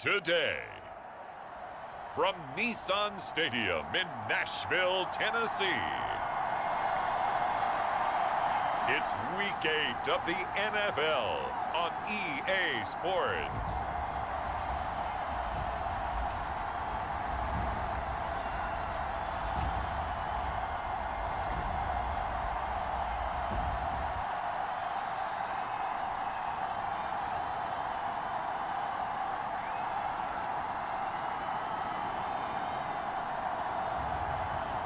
today. From Nissan Stadium in Nashville, Tennessee, it's Week 8 of the NFL on EA Sports.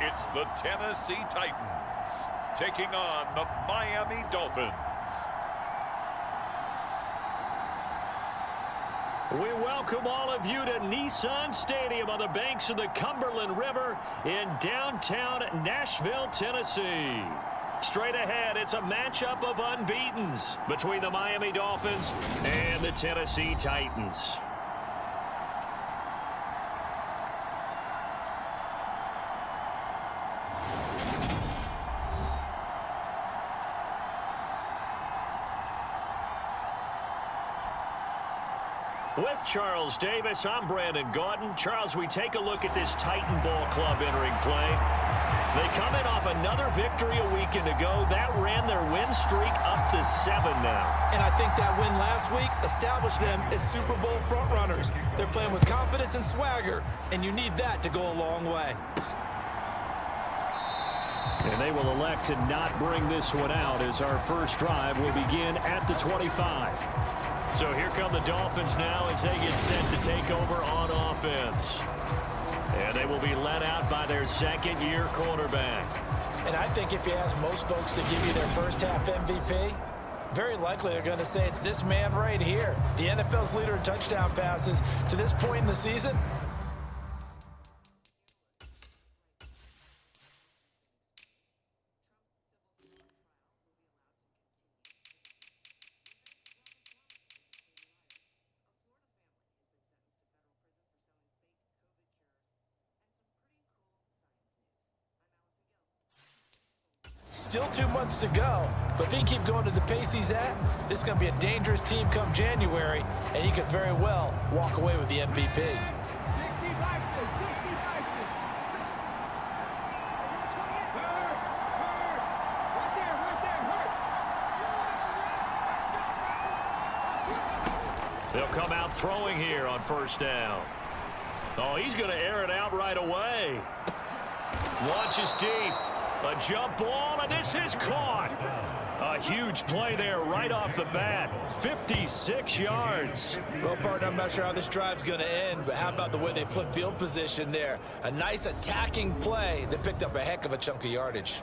It's the Tennessee Titans taking on the Miami Dolphins. We welcome all of you to Nissan Stadium on the banks of the Cumberland River in downtown Nashville, Tennessee. Straight ahead, it's a matchup of unbeatens between the Miami Dolphins and the Tennessee Titans. With Charles Davis, I'm Brandon Gaudin. Charles, we take a look at this Titan Ball Club entering play. They come in off another victory a weekend ago. That ran their win streak up to 7 now. And I think that win last week established them as Super Bowl frontrunners. They're playing with confidence and swagger, and you need that to go a long way. And they will elect to not bring this one out as our first drive will begin at the 25. So here come the Dolphins now as they get set to take over on offense. And they will be led out by their second-year quarterback. And I think if you ask most folks to give you their first-half MVP, very likely they're going to say it's this man right here, the NFL's leader in touchdown passes to this point in the season. Still 2 months to go, but if he can keep going to the pace he's at, this is going to be a dangerous team come January, and he could very well walk away with the MVP. They'll come out throwing here on first down. Oh, he's going to air it out right away. Launches deep. A jump ball, and this is caught. A huge play there right off the bat. 56 yards. Well, partner, I'm not sure how this drive's going to end, but how about the way they flip field position there? A nice attacking play that picked up a heck of a chunk of yardage.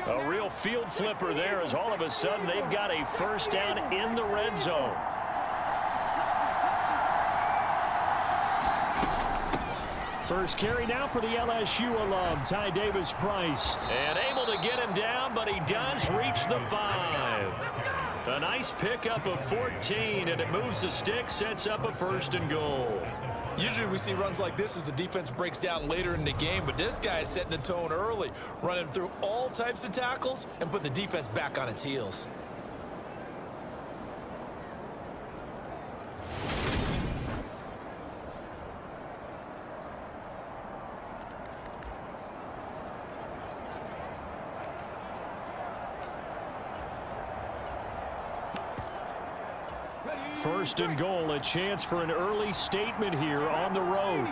A real field flipper there as all of a sudden they've got a first down in the red zone. First carry now for the LSU alum, Ty Davis-Price. And able to get him down, but he does reach the 5. A nice pickup of 14, and it moves the stick, sets up a first and goal. Usually we see runs like this as the defense breaks down later in the game, but this guy is setting the tone early, running through all types of tackles and putting the defense back on its heels. First and goal, a chance for an early statement here on the road.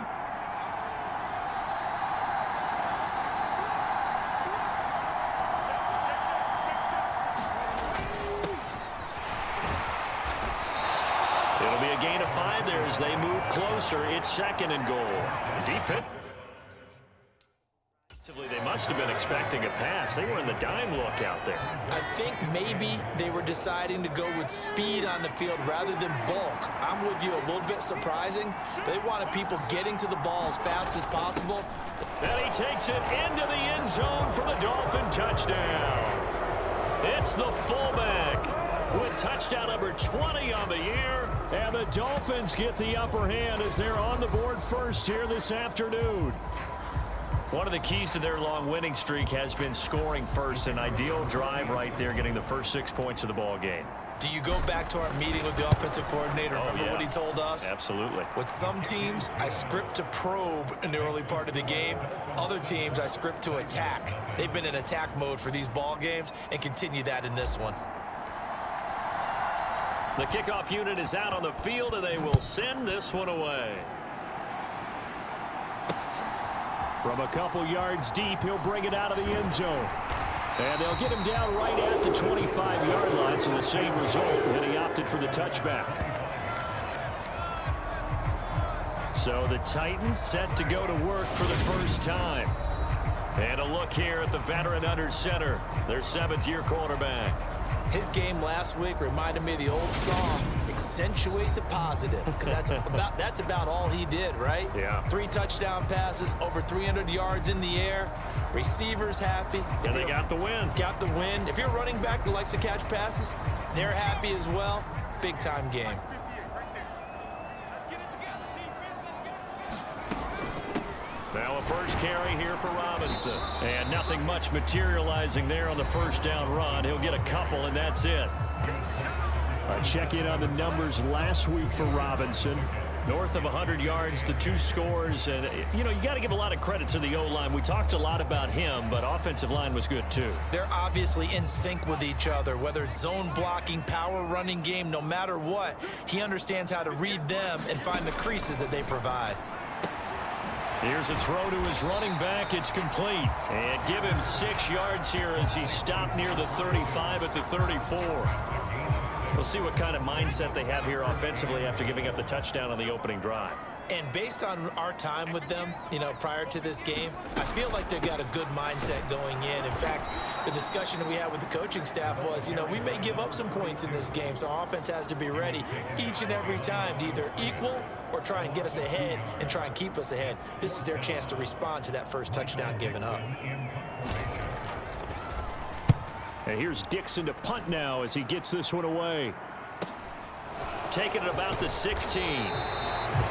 It'll be a gain of 5 there as they move closer. It's second and goal. Defense. They must must have been expecting a pass. They were in the dime look out there. I think maybe they were deciding to go with speed on the field rather than bulk. I'm with you, a little bit surprising. They wanted people getting to the ball as fast as possible. And he takes it into the end zone for the Dolphin touchdown. It's the fullback with touchdown number 20 on the year. And the Dolphins get the upper hand as they're on the board first here this afternoon. One of the keys to their long winning streak has been scoring first. An ideal drive right there, getting the first 6 points of the ball game. Do you go back to our meeting with the offensive coordinator? Remember what he told us? Absolutely. With some teams, I script to probe in the early part of the game. Other teams, I script to attack. They've been in attack mode for these ball games and continue that in this one. The kickoff unit is out on the field, and they will send this one away. From a couple yards deep, he'll bring it out of the end zone. And they'll get him down right at the 25-yard line, so the same result, and he opted for the touchback. So the Titans set to go to work for the first time. And a look here at the veteran under center, their 7th-year quarterback. His game last week reminded me of the old song, accentuate the positive, because that's about all he did, right? Yeah. 3 touchdown passes, over 300 yards in the air, receivers happy. And they got the win. Got the win. If you're running back that likes to catch passes, they're happy as well. Big-time game. Now a first carry here for Robinson. And nothing much materializing there on the first down run. He'll get a couple, and that's it. Check in on the numbers last week for Robinson. North of 100 yards, the 2 scores. And, you know, you got to give a lot of credit to the O-line. We talked a lot about him, but offensive line was good, too. They're obviously in sync with each other, whether it's zone blocking, power running game, no matter what. He understands how to read them and find the creases that they provide. Here's a throw to his running back. It's complete. And give him 6 yards here as he stopped near the 35 at the 34. We'll see what kind of mindset they have here offensively after giving up the touchdown on the opening drive. And based on our time with them, you know, prior to this game, I feel like they've got a good mindset going in. In fact, the discussion that we had with the coaching staff was, you know, we may give up some points in this game, so our offense has to be ready each and every time to either equal or try and get us ahead and try and keep us ahead. This is their chance to respond to that first touchdown given up. And here's Dixon to punt now as he gets this one away. Taking it about the 16.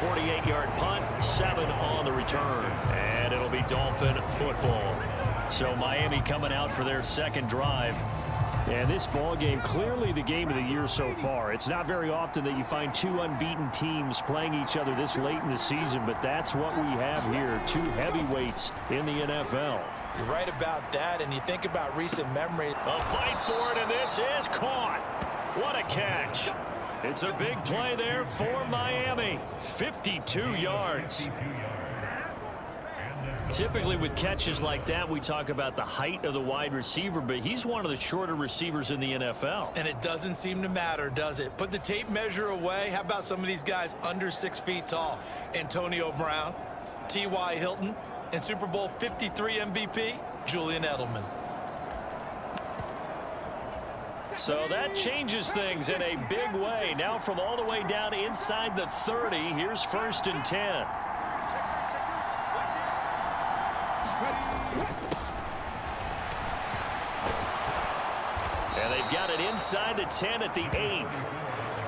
48-yard punt, 7 on the return. And it'll be Dolphin football. So Miami coming out for their second drive. And this ball game, clearly the game of the year so far. It's not very often that you find 2 unbeaten teams playing each other this late in the season, but that's what we have here, 2 heavyweights in the NFL. You're right about that, and you think about recent memory. A fight for it, and this is caught. What a catch. It's a big play there for Miami. 52 yards. Typically with catches like that, we talk about the height of the wide receiver, but he's one of the shorter receivers in the NFL. And it doesn't seem to matter, does it? Put the tape measure away. How about some of these guys under 6 feet tall? Antonio Brown, T.Y. Hilton, and Super Bowl 53 MVP, Julian Edelman. So that changes things in a big way. Now from all the way down inside the 30, here's 1st and 10. And they've got it inside the 10 at the 8.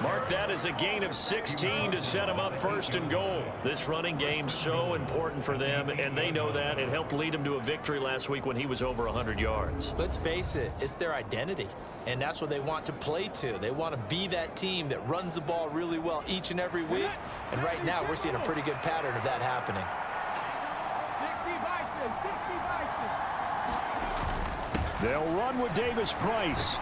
Mark that as a gain of 16 to set them up 1st and goal. This running game so important for them, and they know that. It helped lead them to a victory last week when he was over 100 yards. Let's face it, it's their identity, and that's what they want to play to. They want to be that team that runs the ball really well each and every week, and right now we're seeing a pretty good pattern of that happening. They'll run with Davis Price.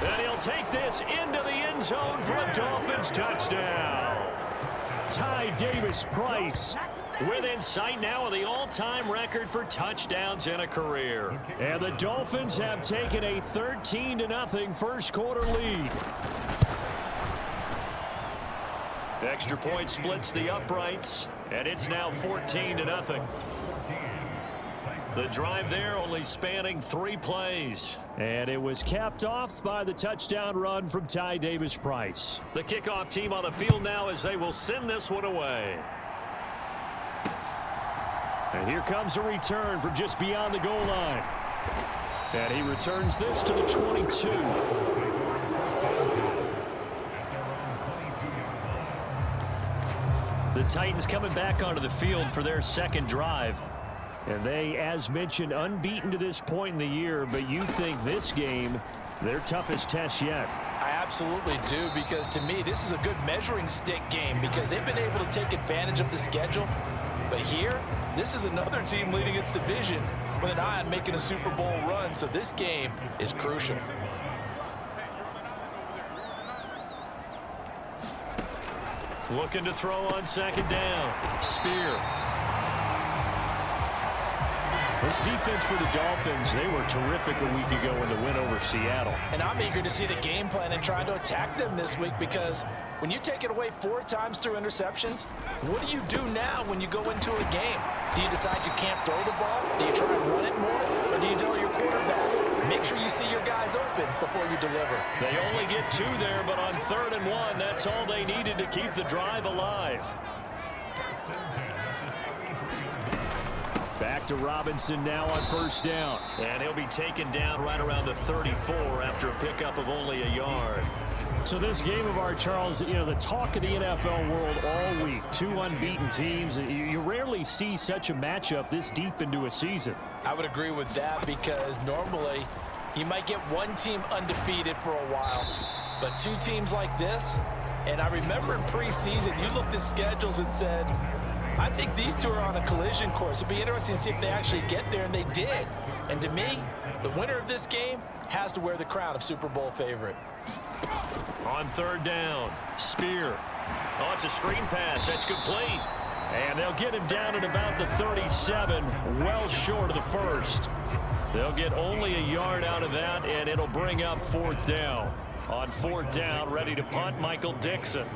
And he'll take this into the end zone for a Dolphins touchdown. Ty Davis Price within sight now of the all-time record for touchdowns in a career. And the Dolphins have taken a 13-0 first quarter lead. Extra point splits the uprights, and it's now 14-0. The drive there only spanning 3 plays. And it was capped off by the touchdown run from Ty Davis-Price. The kickoff team on the field now as they will send this one away. And here comes a return from just beyond the goal line. And he returns this to the 22. The Titans coming back onto the field for their second drive. And they, as mentioned, unbeaten to this point in the year, but you think this game, their toughest test yet. I absolutely do, because to me, this is a good measuring stick game because they've been able to take advantage of the schedule. But here, this is another team leading its division with an eye on making a Super Bowl run, so this game is crucial. Looking to throw on second down. Spear. This defense for the Dolphins, they were terrific a week ago in the win over Seattle. And I'm eager to see the game plan and try to attack them this week because when you take it away 4 times through interceptions, what do you do now when you go into a game? Do you decide you can't throw the ball? Do you try and run it more? Or do you tell your quarterback, make sure you see your guys open before you deliver? They only get 2 there, but on 3rd and 1, that's all they needed to keep the drive alive. Back to Robinson now on first down. And he'll be taken down right around the 34 after a pickup of only a yard. So this game of our, Charles, you know, the talk of the NFL world all week. 2 unbeaten teams. You rarely see such a matchup this deep into a season. I would agree with that because normally you might get one team undefeated for a while, but 2 teams like this, and I remember in preseason you looked at schedules and said, I think these 2 are on a collision course. It'll be interesting to see if they actually get there, and they did. And to me, the winner of this game has to wear the crown of Super Bowl favorite. On 3rd down, Spear. Oh, it's a screen pass. That's complete. And they'll get him down at about the 37, well short of the first. They'll get only a yard out of that, and it'll bring up 4th down. On 4th down, ready to punt, Michael Dixon.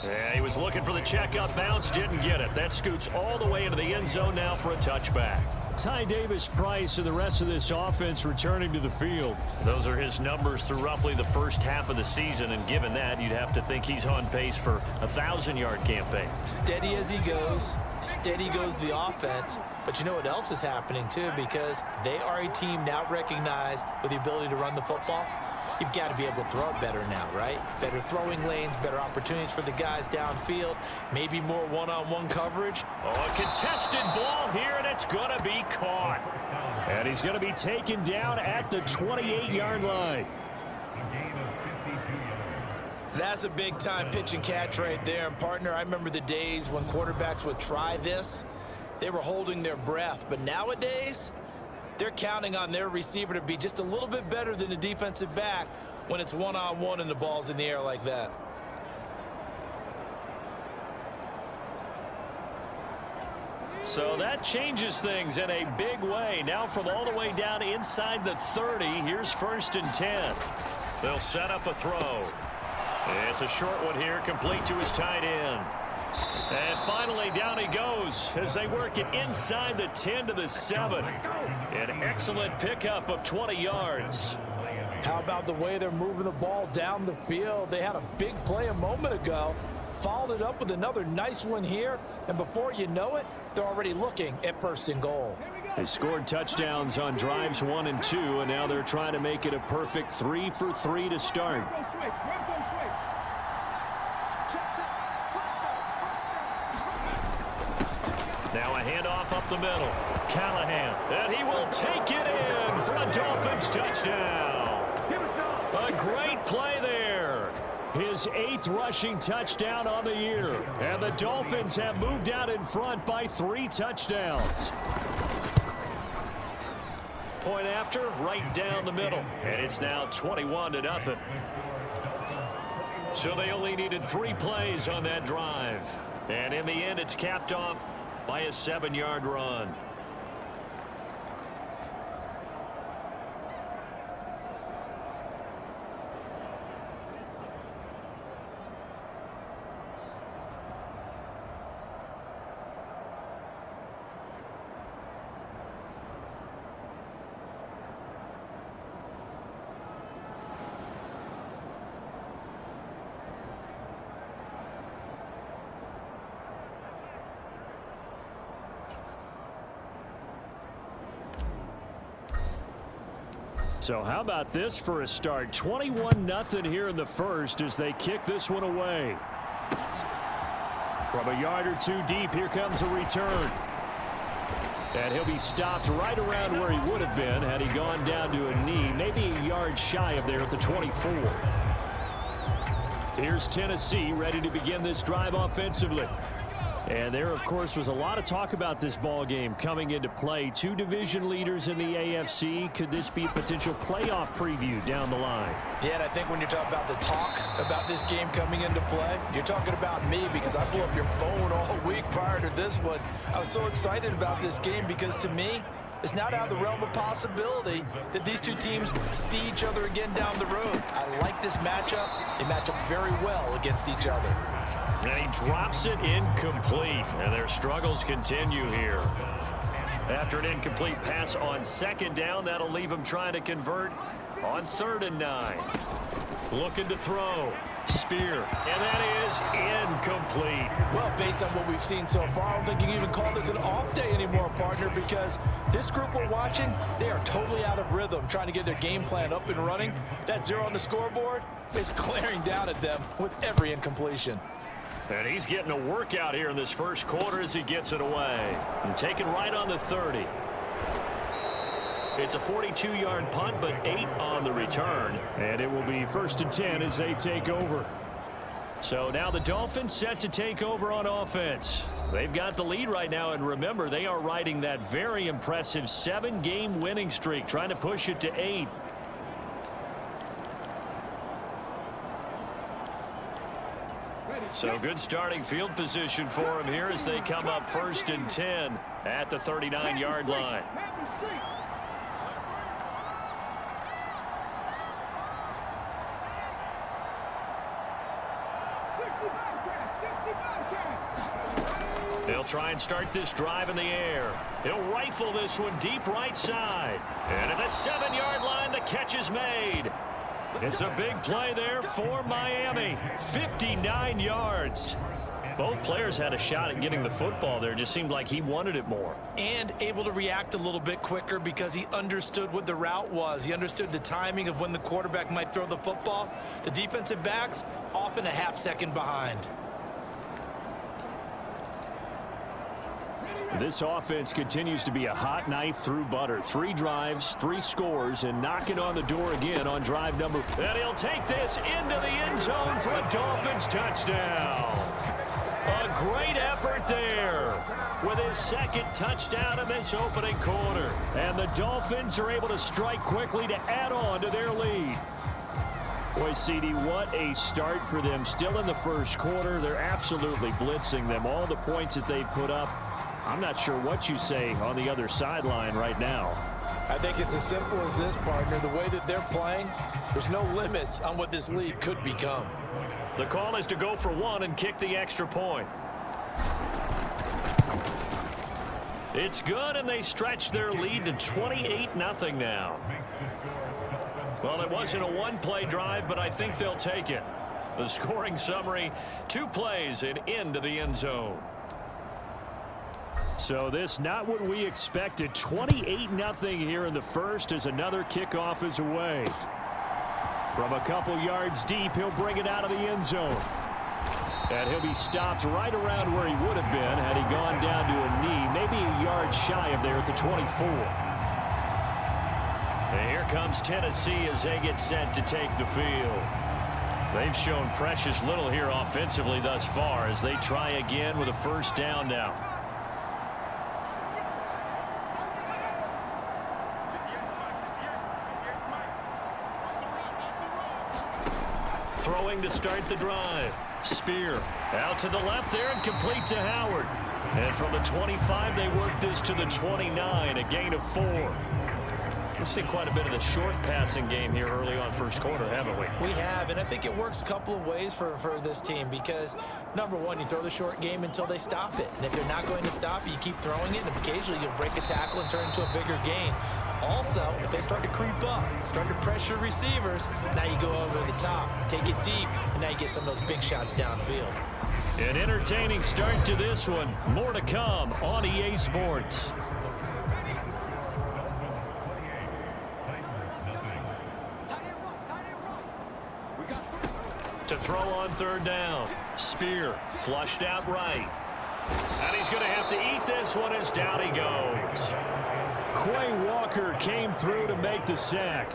Yeah, he was looking for the checkup bounce, didn't get it. That scoots all the way into the end zone now for a touchback. Ty Davis-Price and the rest of this offense returning to the field. Those are his numbers through roughly the first half of the season, and given that, you'd have to think he's on pace for a 1,000-yard campaign. Steady as he goes, steady goes the offense. But you know what else is happening, too, because they are a team now recognized with the ability to run the football. You've got to be able to throw it better now, right? Better throwing lanes, better opportunities for the guys downfield, maybe more one-on-one coverage. Oh, a contested ball here, and it's going to be caught. And he's going to be taken down at the 28-yard line. That's a big-time pitch and catch right there. And, partner, I remember the days when quarterbacks would try this. They were holding their breath. But nowadays, they're counting on their receiver to be just a little bit better than the defensive back when it's one-on-one and the ball's in the air like that. So that changes things in a big way. Now from all the way down inside the 30, here's 1st and 10. They'll set up a throw. It's a short one here, complete to his tight end. And finally, down he goes as they work it inside the 10 to the 7. An excellent pickup of 20 yards. How about the way they're moving the ball down the field? They had a big play a moment ago, followed it up with another nice one here, and before you know it, they're already looking at 1st and goal. They scored touchdowns on drives 1 and 2, and now they're trying to make it a perfect 3 for 3 to start. Now a handoff up the middle. Callahan, and he will take it in for a Dolphins touchdown. A great play there. His 8th rushing touchdown on the year. And the Dolphins have moved out in front by 3 touchdowns. Point after, right down the middle. And it's now 21-0. So they only needed 3 plays on that drive. And in the end, it's capped off by a 7-yard run. So how about this for a start? 21-0 here in the first as they kick this one away. From a yard or two deep, here comes a return. And he'll be stopped right around where he would have been had he gone down to a knee, maybe a yard shy of there at the 24. Here's Tennessee ready to begin this drive offensively. And there, of course, was a lot of talk about this ball game coming into play. Two division leaders in the AFC. Could this be a potential playoff preview down the line? Yeah, and I think when you're talking about the talk about this game coming into play, you're talking about me because I blew up your phone all week prior to this one. I was so excited about this game because to me, it's not out of the realm of possibility that these two teams see each other again down the road. I like this matchup. They match up very well against each other. And he drops it incomplete, and their struggles continue here. After an incomplete pass on second down, that'll leave him trying to convert on 3rd and 9. Looking to throw. Spear. And that is incomplete. Well, based on what we've seen so far, I don't think you can even call this an off day anymore, partner, because this group we're watching, they are totally out of rhythm, trying to get their game plan up and running. That 0 on the scoreboard is glaring down at them with every incompletion. And he's getting a workout here in this first quarter as he gets it away. And taken right on the 30. It's a 42-yard punt, but 8 on the return. And it will be 1st and 10 as they take over. So now the Dolphins set to take over on offense. They've got the lead right now, and remember, they are riding that very impressive 7-game winning streak, trying to push it to 8. So good starting field position for him here as they come up 1st and 10 at the 39-yard line. They'll try and start this drive in the air. He'll rifle this one deep right side. And at the 7-yard line, the catch is made. It's a big play there for Miami. 59 yards. Both players had a shot at getting the football there. Just seemed like he wanted it more. And able to react a little bit quicker because he understood what the route was. He understood the timing of when the quarterback might throw the football. The defensive backs often a half second behind. This offense continues to be a hot knife through butter. 3 drives, 3 scores, and knocking on the door again on drive number. And he'll take this into the end zone for a Dolphins touchdown. A great effort there with his 2nd touchdown in this opening quarter. And the Dolphins are able to strike quickly to add on to their lead. Boy, CD, what a start for them. Still in the first quarter, they're absolutely blitzing them. All the points that they put up, I'm not sure what you say on the other sideline right now. I think it's as simple as this, partner. The way that they're playing, there's no limits on what this lead could become. The call is to go for 1 and kick the extra point. It's good, and they stretch their lead to 28-0 now. Well, it wasn't a one-play drive, but I think they'll take it. The scoring summary, 2 plays and into the end zone. So this not what we expected. 28-0 here in the first as another kickoff is away. From a couple yards deep, he'll bring it out of the end zone. And he'll be stopped right around where he would have been had he gone down to a knee, maybe a yard shy of there at the 24. And here comes Tennessee as they get set to take the field. They've shown precious little here offensively thus far as they try again with a 1st down now. Throwing to start the drive. Spear out to the left there and complete to Howard. And from the 25, they work this to the 29, a gain of 4. We've seen quite a bit of the short passing game here early on first quarter, haven't we? We have, and I think it works a couple of ways for this team because, number one, you throw the short game until they stop it. And if they're not going to stop it, you keep throwing it, and occasionally you'll break a tackle and turn into a bigger gain. Also, if they start to creep up, start to pressure receivers, now you go over the top, take it deep, and now you get some of those big shots downfield. An entertaining start to this one. More to come on EA Sports. To throw on third down. Spear flushed out right. And he's going to have to eat this one as down he goes. Quay Walker came through to make the sack.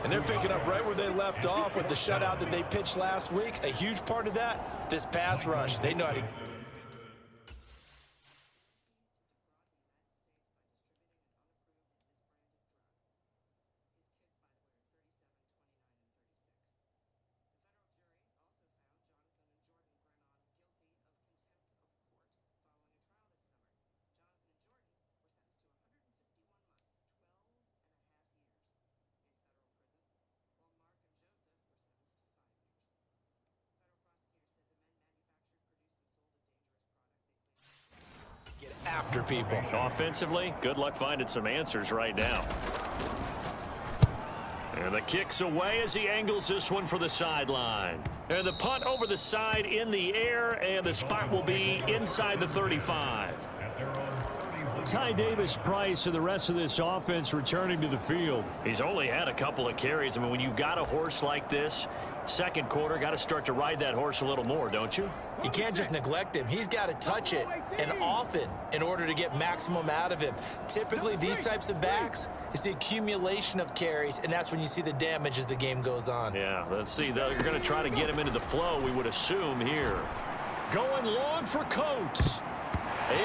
And they're picking up right where they left off with the shutout that they pitched last week. A huge part of that, this pass rush. They know how to... after people. Offensively, good luck finding some answers right now. And the kick's away as he angles this one for the sideline. And the punt over the side in the air, and the spot will be inside the 35. Ty Davis-Price and the rest of this offense returning to the field. He's only had a couple of carries. I mean, when you've got a horse like this, second quarter, got to start to ride that horse a little more, don't you? You can't just neglect him. He's got to touch it, and often, in order to get maximum out of him. Typically, these types of backs, it's the accumulation of carries, and that's when you see the damage as the game goes on. Yeah, let's see. They're going to try to get him into the flow, we would assume here. Going long for Coates.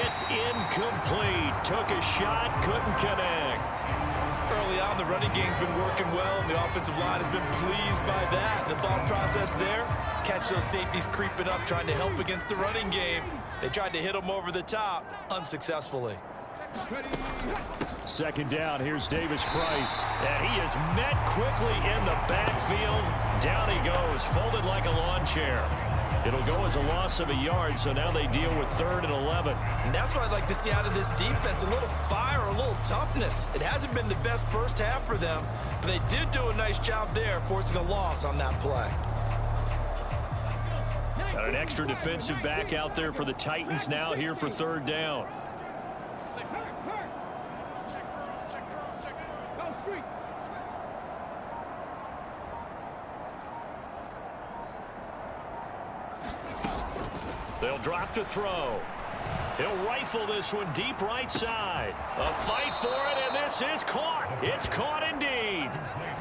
It's incomplete. Took a shot, couldn't connect. Early on, the running game's been working well, and the offensive line has been pleased by that. The thought process there, catch those safeties creeping up, trying to help against the running game. They tried to hit them over the top, unsuccessfully. Second down, here's Davis-Price. And he is met quickly in the backfield. Down he goes, folded like a lawn chair. It'll go as a loss of a yard, so now they deal with 3rd and 11. And that's what I'd like to see out of this defense, a little fire, a little toughness. It hasn't been the best first half for them, but they did do a nice job there, forcing a loss on that play. Got an extra defensive back out there for the Titans now here for 3rd down. They'll drop to throw. He'll rifle this one deep right side. A fight for it, and this is caught. It's caught indeed.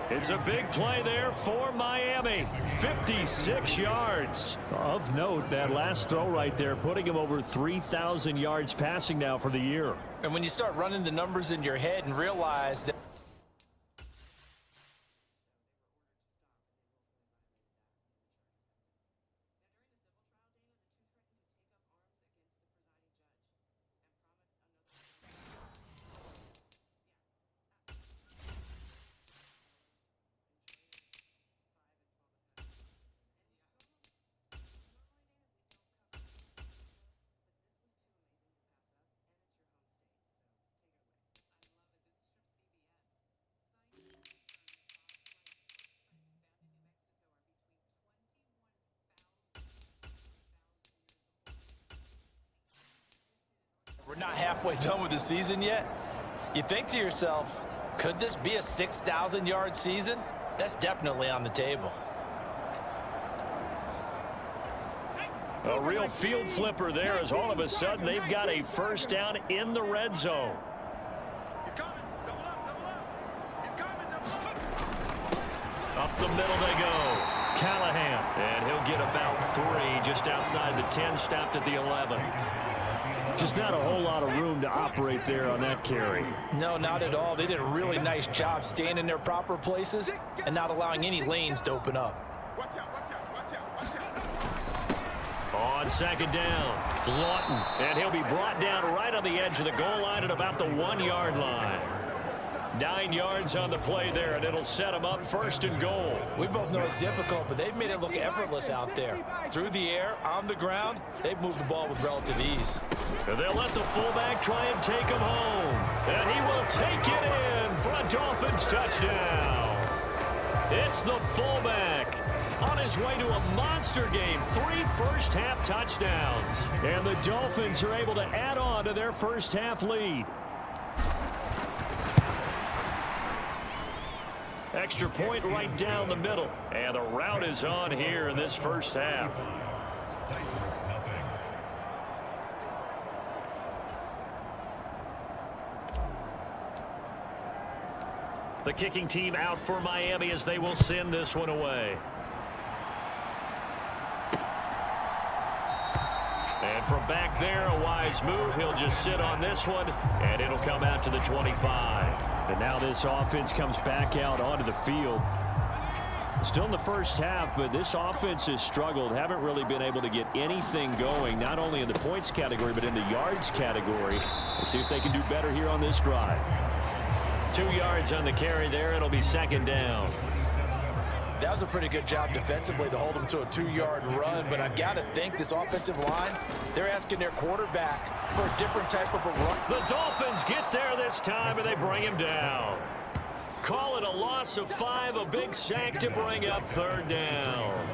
It's a big play there for Miami. 56 yards. Of note, that last throw right there, putting him over 3,000 yards passing now for the year. And when you start running the numbers in your head and realize that we're not halfway done with the season yet, you think to yourself, could this be a 6,000-yard season? That's definitely on the table. A real field flipper there as all of a sudden they've got a first down in the red zone. Up the middle they go. Callahan. And he'll get about 3 just outside the 10, stopped at the 11. Just not a whole lot of room to operate there on that carry. No, not at all. They did a really nice job staying in their proper places and not allowing any lanes to open up. On second down, Lawton. And he'll be brought down right on the edge of the goal line at about the 1-yard line. 9 yards on the play there, and it'll set them up 1st and goal. We both know it's difficult, but they've made it look effortless out there. Through the air, on the ground, they've moved the ball with relative ease. And they'll let the fullback try and take him home. And he will take it in for a Dolphins touchdown. It's the fullback on his way to a monster game. 3 first-half touchdowns. And the Dolphins are able to add on to their first-half lead. Extra point right down the middle. And the route is on here in this first half. The kicking team out for Miami as they will send this one away. And from back there, a wise move. He'll just sit on this one, and it'll come out to the 25. And now this offense comes back out onto the field. Still in the first half, but this offense has struggled. Haven't really been able to get anything going, not only in the points category, but in the yards category. Let's see if they can do better here on this drive. 2 yards on the carry there. It'll be second down. That was a pretty good job defensively to hold them to a 2-yard run, but I've got to think this offensive line, they're asking their quarterback for a different type of a run. The Dolphins get there this time, and they bring him down. Call it a loss of 5, a big sack to bring up third down.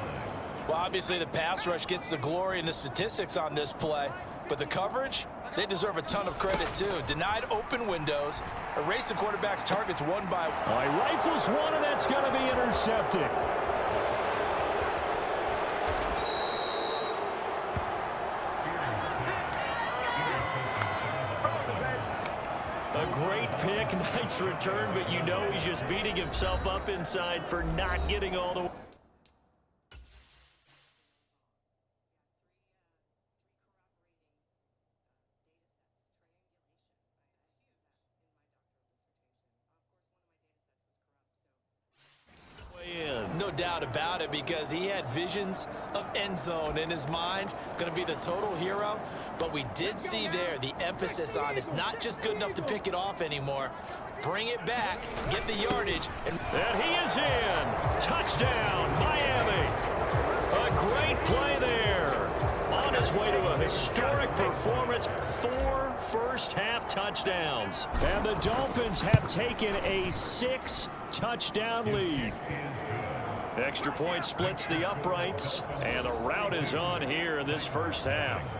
Well, obviously the pass rush gets the glory and the statistics on this play, but the coverage, they deserve a ton of credit too. Denied open windows, erase the quarterback's targets one by one. He rifles one, and that's going to be intercepted. A great pick, nice return, but you know he's just beating himself up inside for not getting all the way. No doubt about it, because he had visions of end zone in his mind, going to be the total hero. But we did see there the emphasis on it's not just good enough to pick it off anymore. Bring it back, get the yardage. And he is in. Touchdown, Miami. A great play there. On his way to a historic performance, 4 first-half touchdowns. And the Dolphins have taken a 6-touchdown lead. Extra point splits the uprights, and the route is on here in this first half.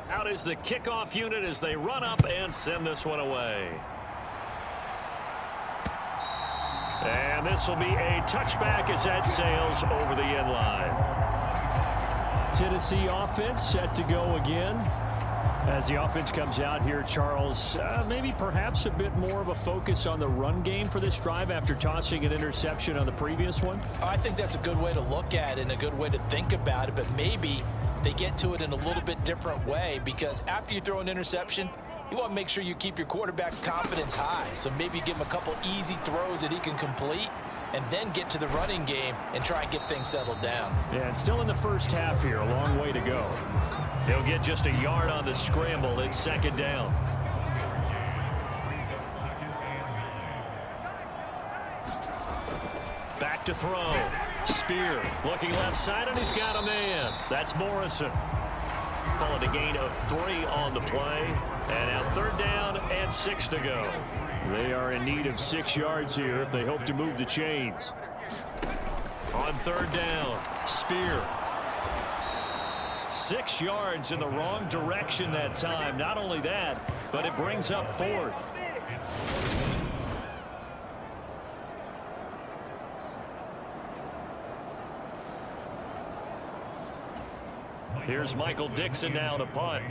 Out is the kickoff unit as they run up and send this one away. And this will be a touchback as that sails over the end line. Tennessee offense set to go again. As the offense comes out here, Charles, maybe perhaps a bit more of a focus on the run game for this drive after tossing an interception on the previous one? I think that's a good way to look at it and a good way to think about it, but maybe they get to it in a little bit different way, because after you throw an interception, you want to make sure you keep your quarterback's confidence high. So maybe give him a couple easy throws that he can complete and then get to the running game and try and get things settled down. Yeah, and still in the first half here, a long way to go. He'll get just a yard on the scramble. It's second down. Back to throw. Spear looking left side, and he's got a man. That's Morrison. Call it a gain of 3 on the play. And now third down and 6 to go. They are in need of 6 yards here if they hope to move the chains. On third down, Spear. 6 yards in the wrong direction that time. Not only that, but it brings up 4th. Here's Michael Dixon now to punt.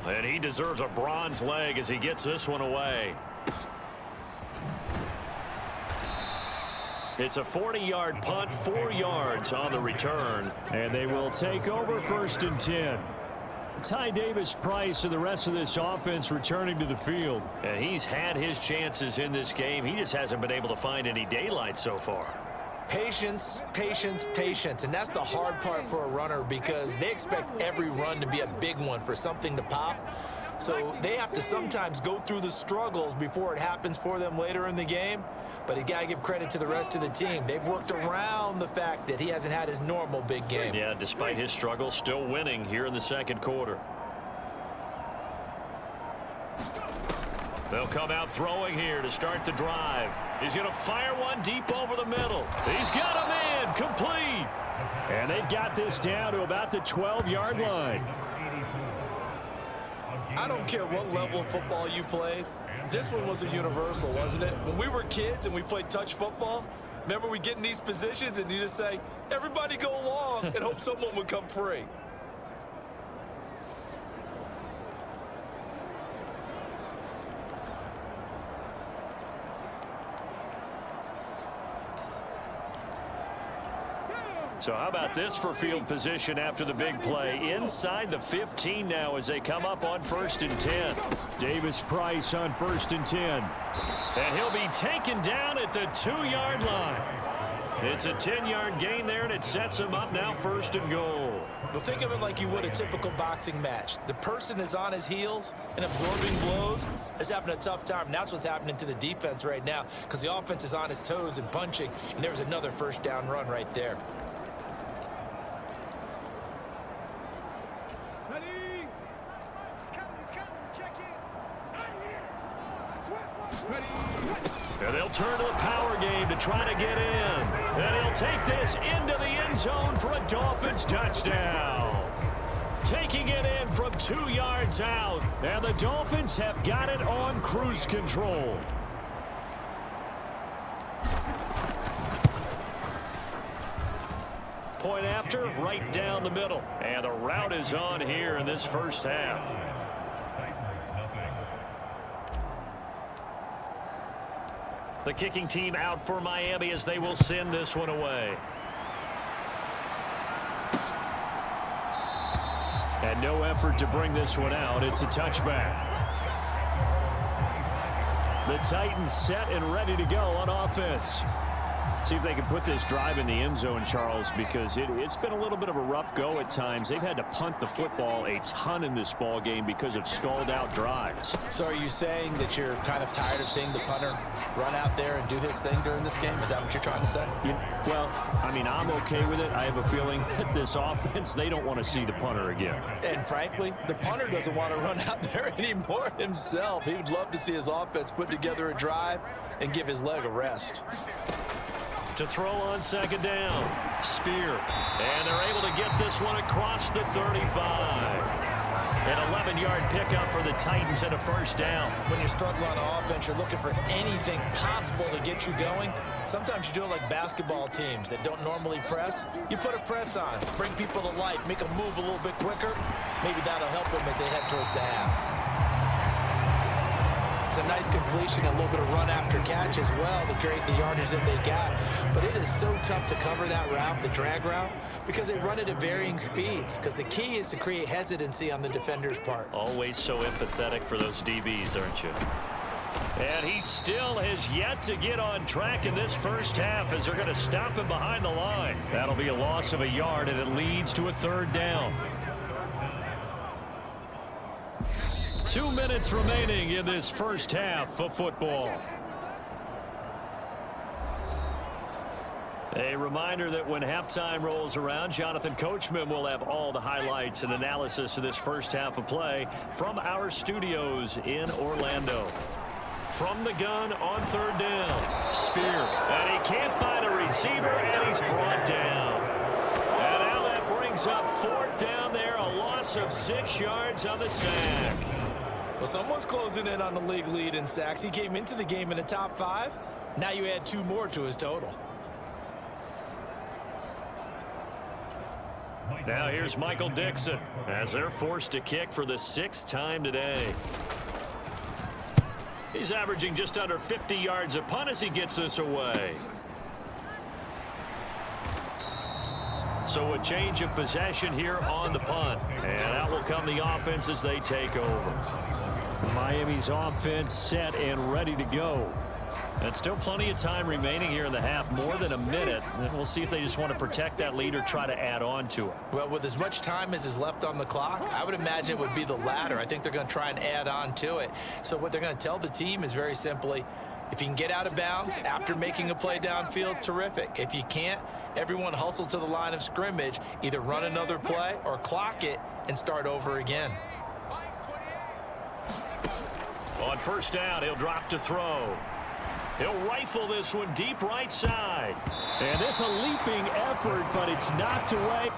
And he deserves a bronze leg as he gets this one away. It's a 40-yard punt, 4 yards on the return. And they will take over 1st and 10. Ty Davis-Price and the rest of this offense returning to the field. And he's had his chances in this game. He just hasn't been able to find any daylight so far. Patience, patience, patience. And that's the hard part for a runner, because they expect every run to be a big one for something to pop. So they have to sometimes go through the struggles before it happens for them later in the game. But you got to give credit to the rest of the team. They've worked around the fact that he hasn't had his normal big game. Yeah, despite his struggles, still winning here in the second quarter. They'll come out throwing here to start the drive. He's going to fire one deep over the middle. He's got a man, complete. And they've got this down to about the 12-yard line. I don't care what level of football you played. This one was a universal, wasn't it? When we were kids and we played touch football, remember we get in these positions and you just say, everybody go along and hope someone would come free. So how about this for field position after the big play? Inside the 15 now as they come up on 1st and 10. Davis Price on 1st and 10. And he'll be taken down at the 2-yard line. It's a 10-yard gain there, and it sets him up now 1st and goal. Well, think of it like you would a typical boxing match. The person is on his heels and absorbing blows is having a tough time. And that's what's happening to the defense right now because the offense is on his toes and punching. And there was another 1st down run right there. And they'll turn to the power game to try to get in. And he'll take this into the end zone for a Dolphins touchdown. Taking it in from 2 yards out. And the Dolphins have got it on cruise control. Point after, right down the middle. And the route is on here in this first half. The kicking team out for Miami as they will send this one away. And no effort to bring this one out. It's a touchback. The Titans set and ready to go on offense. See if they can put this drive in the end zone, Charles, because it's been a little bit of a rough go at times. They've had to punt the football a ton in this ball game because of stalled-out drives. So are you saying that you're kind of tired of seeing the punter run out there and do his thing during this game? Is that what you're trying to say? Well, I mean, I'm okay with it. I have a feeling that this offense, they don't want to see the punter again. And frankly, the punter doesn't want to run out there anymore himself. He would love to see his offense put together a drive and give his leg a rest. To throw on 2nd down. Spear. And they're able to get this one across the 35. An 11-yard pickup for the Titans and a 1st down. When you're struggling on offense, you're looking for anything possible to get you going. Sometimes you do it like basketball teams that don't normally press. You put a press on, bring people to life, make them move a little bit quicker. Maybe that'll help them as they head towards the half. It's a nice completion, a little bit of run after catch as well to create the yardage that they got. But it is so tough to cover that route, the drag route, because they run it at varying speeds. Because the key is to create hesitancy on the defender's part. Always so empathetic for those DBs, aren't you? And he still has yet to get on track in this first half as they're going to stop him behind the line. That'll be a loss of a yard, and it leads to a 3rd down. 2 minutes remaining in this first half of football. A reminder that when halftime rolls around, Jonathan Coachman will have all the highlights and analysis of this first half of play from our studios in Orlando. From the gun on 3rd down. Spear. And he can't find a receiver, and he's brought down. And now that brings up 4th down there, a loss of 6 yards on the sack. Well, someone's closing in on the league lead in sacks. He came into the game in the top 5. Now you add 2 more to his total. Now here's Michael Dixon as they're forced to kick for the 6th time today. He's averaging just under 50 yards a punt as he gets this away. So a change of possession here on the punt. And out will come the offense as they take over. Miami's offense set and ready to go. And still plenty of time remaining here in the half, more than a minute. And we'll see if they just want to protect that lead or try to add on to it. Well, with as much time as is left on the clock, I would imagine it would be the latter. I think they're going to try and add on to it. So what they're going to tell the team is very simply, if you can get out of bounds after making a play downfield, terrific. If you can't, everyone hustle to the line of scrimmage, either run another play or clock it and start over again. On 1st down, he'll drop to throw. He'll rifle this one deep right side. And this a leaping effort, but it's knocked away.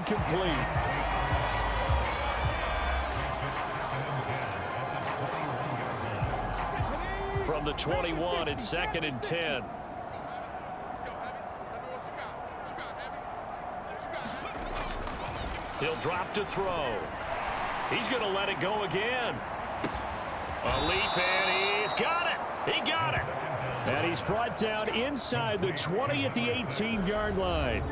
incomplete. From the 21, it's 2nd and 10. He'll drop to throw. He's going to let it go again. A leap, and he's got it. He got it. And he's brought down inside the 20 at the 18-yard line.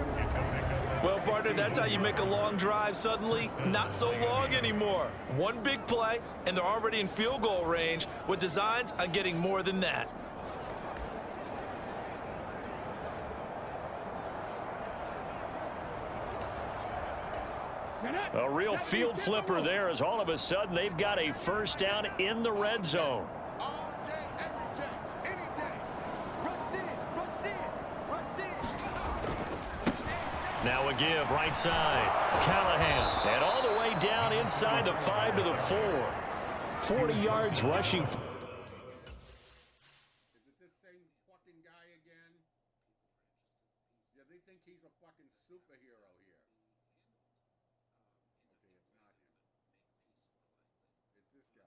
Well, partner, that's how you make a long drive suddenly not so long anymore. One big play, and they're already in field goal range with designs on getting more than that. A real field flipper there, as all of a sudden they've got a first down in the red zone. Now a give right side. Callahan. And all the way down inside the 5 to the 4. 40 yards rushing. Is it this same fucking guy again? Yeah, they think he's a fucking superhero here. Okay, it's not him. It's this guy.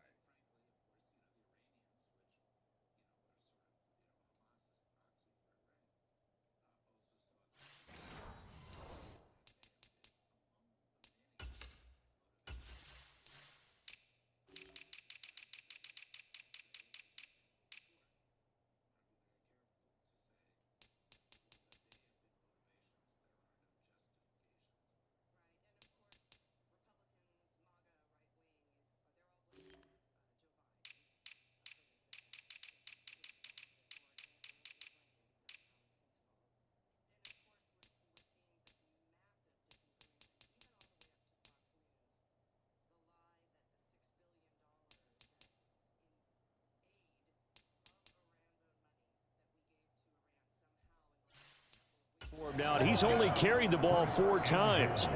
Now, he's only carried the ball 4 times.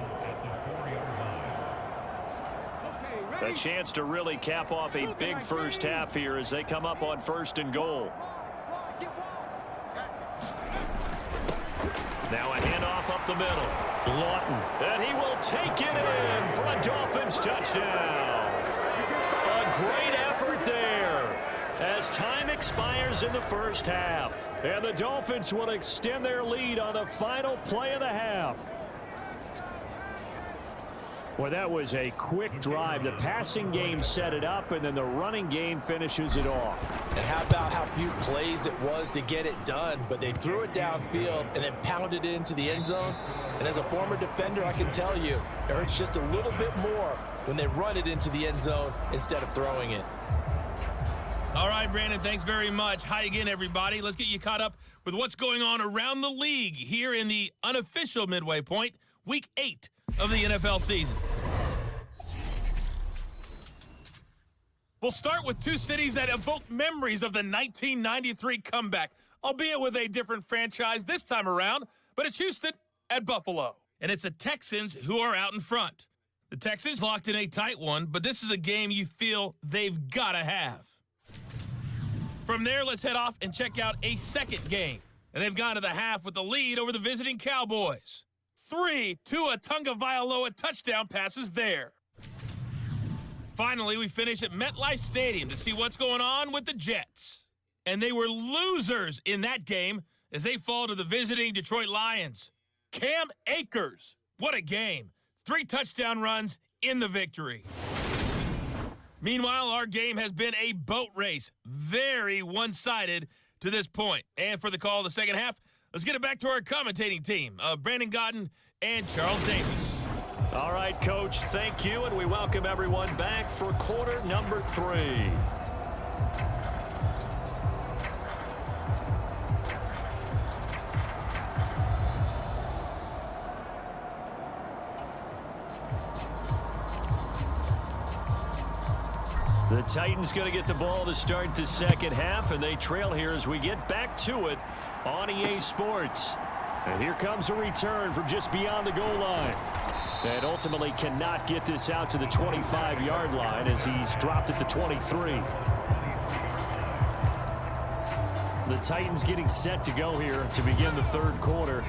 A chance to really cap off a big first half here as they come up on 1st and goal. Now a handoff up the middle. Lawton. And he will take it in for a Dolphins touchdown. A great effort there as time expires in the first half. And the Dolphins will extend their lead on the final play of the half. Well, that was a quick drive. The passing game set it up, and then the running game finishes it off. And how about how few plays it was to get it done, but they threw it downfield and then pounded it into the end zone. And as a former defender, I can tell you, it hurts just a little bit more when they run it into the end zone instead of throwing it. All right, Brandon, thanks very much. Hi again, everybody. Let's get you caught up with what's going on around the league here in the unofficial midway point, Week 8 of the NFL season. We'll start with two cities that evoke memories of the 1993 comeback, albeit with a different franchise this time around, but it's Houston at Buffalo. And it's the Texans who are out in front. The Texans locked in a tight one, but this is a game you feel they've got to have. From there, let's head off and check out a second game. And they've gone to the half with the lead over the visiting Cowboys. 3 Tua Tagovailoa touchdown passes there. Finally, we finish at MetLife Stadium to see what's going on with the Jets. And they were losers in that game as they fall to the visiting Detroit Lions. Cam Akers, what a game. 3 touchdown runs in the victory. Meanwhile, our game has been a boat race. Very one-sided to this point. And for the call of the second half, let's get it back to our commentating team, Brandon Godden and Charles Davis. All right, Coach, thank you, and we welcome everyone back for quarter number 3. The Titans going to get the ball to start the second half, and they trail here as we get back to it on EA Sports. And here comes a return from just beyond the goal line. And ultimately cannot get this out to the 25-yard line as he's dropped at the 23. The Titans getting set to go here to begin the third quarter.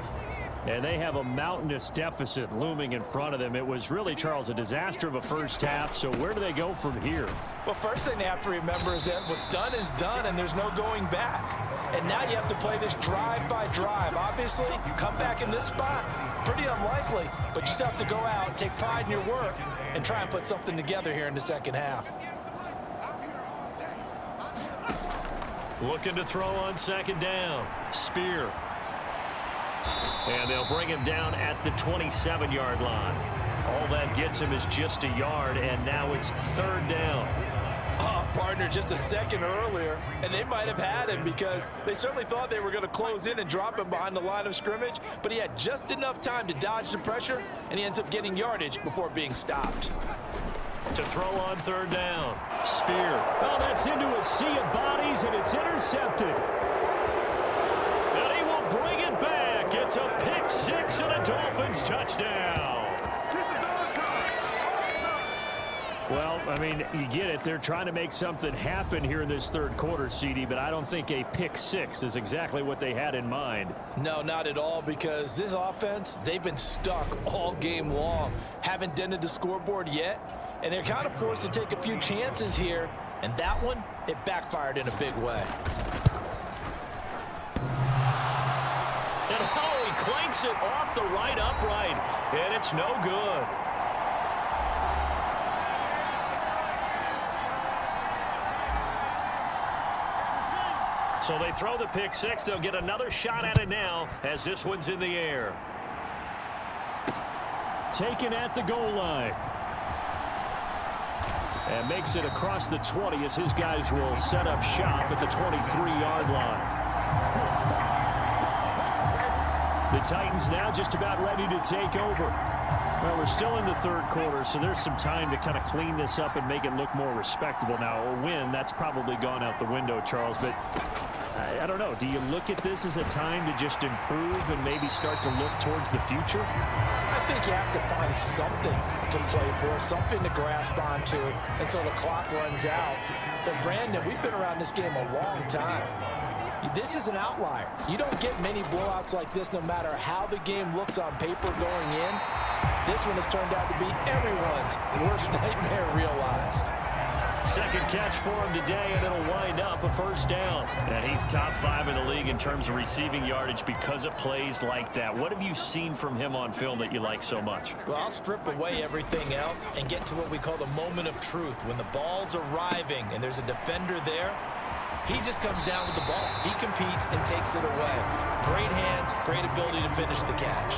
And they have a mountainous deficit looming in front of them. It was really, Charles, a disaster of a first half. So where do they go from here? Well, first thing they have to remember is that what's done is done, and there's no going back. And now you have to play this drive by drive. Obviously, you come back in this spot, pretty unlikely, but you still have to go out, take pride in your work, and try and put something together here in the second half. Looking to throw on second down. Spear. And they'll bring him down at the 27-yard line. All that gets him is just a yard, and now it's third down. Oh, partner, just a second earlier, and they might have had him because they certainly thought they were going to close in and drop him behind the line of scrimmage, but he had just enough time to dodge the pressure, and he ends up getting yardage before being stopped. To throw on third down. Spear. Oh, that's into a sea of bodies, and it's intercepted. And he will bring it back. It's a pick six and a Dolphins touchdown. Well, I mean, you get it. They're trying to make something happen here in this third quarter, CD, but I don't think a pick six is exactly what they had in mind. No, not at all, because this offense, they've been stuck all game long. Haven't dented the scoreboard yet, and they're kind of forced to take a few chances here, and that one, it backfired in a big way. And oh, he clanks it off the right upright, and it's no good. So they throw the pick six. They'll get another shot at it now as this one's in the air. Taken at the goal line. And makes it across the 20 as his guys will set up shop at the 23-yard line. The Titans now just about ready to take over. Well, we're still in the third quarter, so there's some time to kind of clean this up and make it look more respectable now. A win, that's probably gone out the window, Charles, but I don't know. Do you look at this as a time to just improve and maybe start to look towards the future? I think you have to find something to play for, something to grasp onto until the clock runs out. But, Brandon, we've been around this game a long time. This is an outlier. You don't get many blowouts like this no matter how the game looks on paper going in. This one has turned out to be everyone's worst nightmare realized. Second catch for him today, and it'll wind up a first down. And he's top 5 in the league in terms of receiving yardage because it plays like that. What have you seen from him on film that you like so much? Well, I'll strip away everything else and get to what we call the moment of truth. When the ball's arriving and there's a defender there, he just comes down with the ball. He competes and takes it away. Great hands, great ability to finish the catch.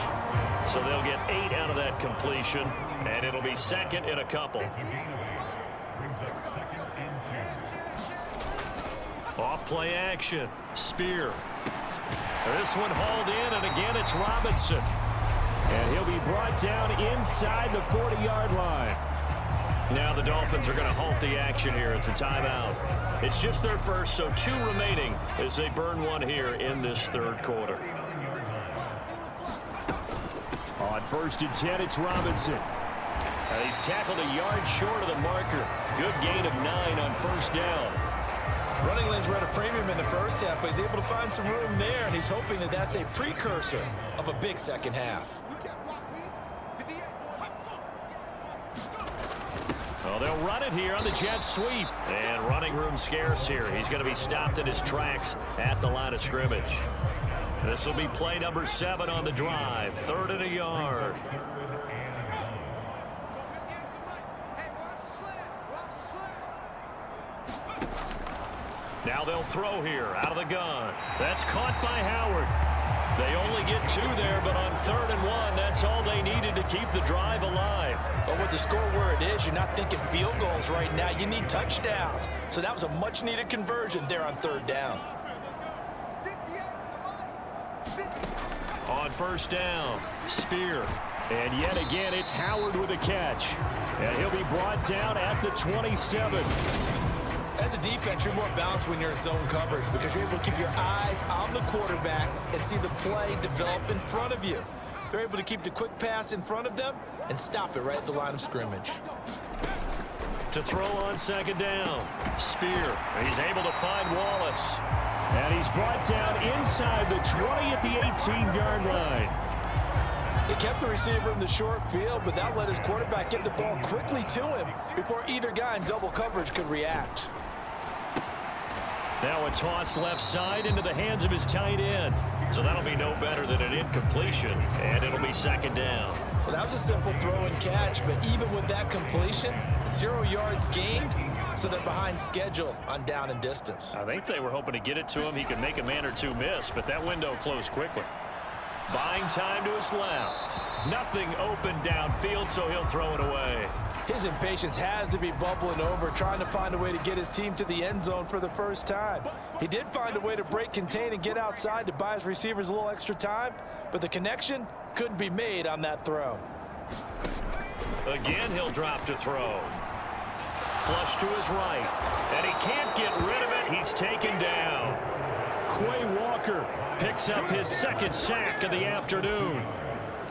So they'll get 8 out of that completion, and it'll be second in a couple. Off play action. Spear. This one hauled in, and again it's Robinson. And he'll be brought down inside the 40-yard line. Now the Dolphins are going to halt the action here. It's a timeout. It's just their first, so 2 remaining as they burn one here in this third quarter. On first and 10, it's Robinson. He's tackled a yard short of the marker. Good gain of 9 on first down. Running lanes were at a premium in the first half, but he's able to find some room there, and he's hoping that that's a precursor of a big second half. Well, they'll run it here on the jet sweep. And running room scarce here. He's going to be stopped in his tracks at the line of scrimmage. This will be play number 7 on the drive. 3rd and a yard. Now they'll throw here out of the gun. That's caught by Howard. They only get 2 there, but on 3rd and 1, that's all they needed to keep the drive alive. But with the score where it is, you're not thinking field goals right now. You need touchdowns. So that was a much-needed conversion there on 3rd down. On first down, Spear. And yet again, it's Howard with a catch. And he'll be brought down at the 27. As a defense, you're more balanced when you're in zone coverage because you're able to keep your eyes on the quarterback and see the play develop in front of you. They're able to keep the quick pass in front of them and stop it right at the line of scrimmage. To throw on second down, Spear. He's able to find Wallace. And he's brought down inside the 20 at the 18-yard line. He kept the receiver in the short field, but that let his quarterback get the ball quickly to him before either guy in double coverage could react. Now a toss left side into the hands of his tight end. So that'll be no better than an incompletion, and it'll be second down. Well, that was a simple throw and catch, but even with that completion, 0 yards gained, so they're behind schedule on down and distance. I think they were hoping to get it to him. He could make a man or two miss, but that window closed quickly. Buying time to his left. Nothing open downfield, so he'll throw it away. His impatience has to be bubbling over, trying to find a way to get his team to the end zone for the first time. He did find a way to break, contain, and get outside to buy his receivers a little extra time, but the connection couldn't be made on that throw. Again, he'll drop to throw. Flush to his right, and he can't get rid of it. He's taken down. Quay Walker picks up his second sack of the afternoon.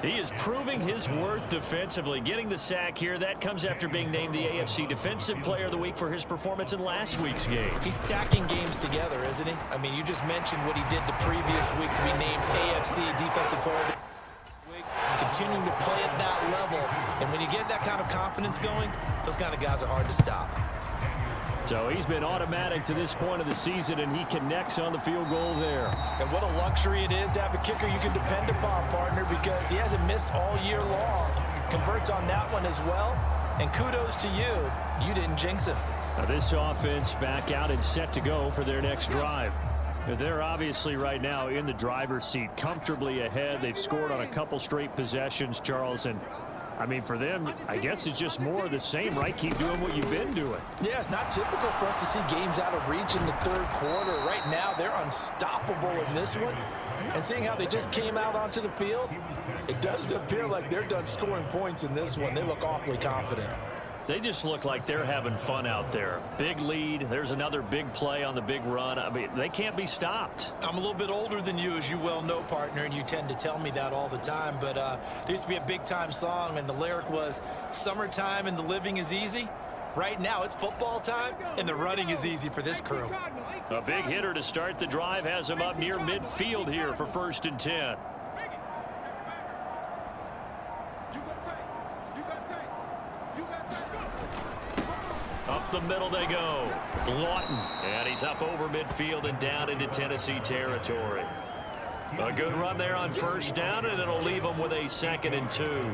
He is proving his worth defensively. Getting the sack here, that comes after being named the AFC Defensive Player of the Week for his performance in last week's game. He's stacking games together, isn't he? I mean, you just mentioned what he did the previous week to be named AFC Defensive Player of the Week. Continuing to play at that level. And when you get that kind of confidence going, those kind of guys are hard to stop. So he's been automatic to this point of the season, and he connects on the field goal there. And what a luxury it is to have a kicker you can depend upon, partner, because he hasn't missed all year long. Converts on that one as well. And kudos to you. You didn't jinx him. Now this offense back out and set to go for their next drive. They're obviously right now in the driver's seat, comfortably ahead. They've scored on a couple straight possessions, Charles, and I mean, for them, I guess it's just more of the same, right? Keep doing what you've been doing. Yeah, it's not typical for us to see games out of reach in the third quarter. Right now, they're unstoppable in this one. And seeing how they just came out onto the field, it does appear like they're done scoring points in this one. They look awfully confident. They just look like they're having fun out there. Big lead. There's another big play on the big run. I mean, they can't be stopped. I'm a little bit older than you, as you well know, partner, and you tend to tell me that all the time. But there used to be a big-time song, and the lyric was, "Summertime and the living is easy." Right now, it's football time, and the running is easy for this crew. A big hitter to start the drive has him up near midfield here for 1st and 10. Up the middle they go. Lawton. And he's up over midfield and down into Tennessee territory. A good run there on 1st down, and it'll leave them with a 2nd and 2.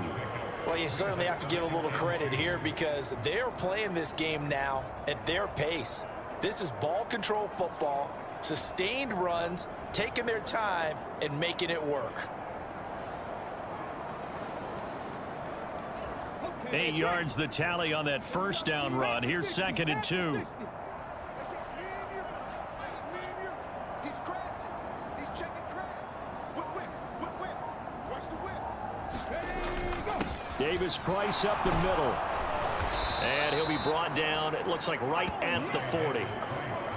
Well, you certainly have to give a little credit here because they're playing this game now at their pace. This is ball control football, sustained runs, taking their time, and making it work. 8 yards the tally on that 1st down run. Here's 2nd and 2. Davis Price up the middle. And he'll be brought down, it looks like right at the 40.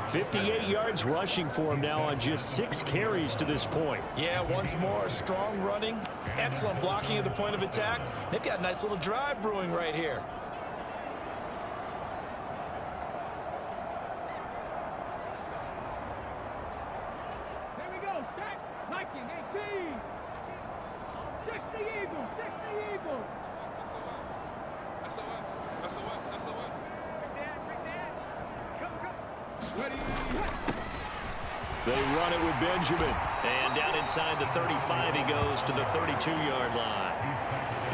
58 yards rushing for him now on just 6 carries to this point. Yeah, once more, strong running, excellent blocking at the point of attack. They've got a nice little drive brewing right here. Here we go, set, Viking 18. 60 Eagles, 60 Eagles. They run it with Benjamin. And down inside the 35, he goes to the 32-yard line.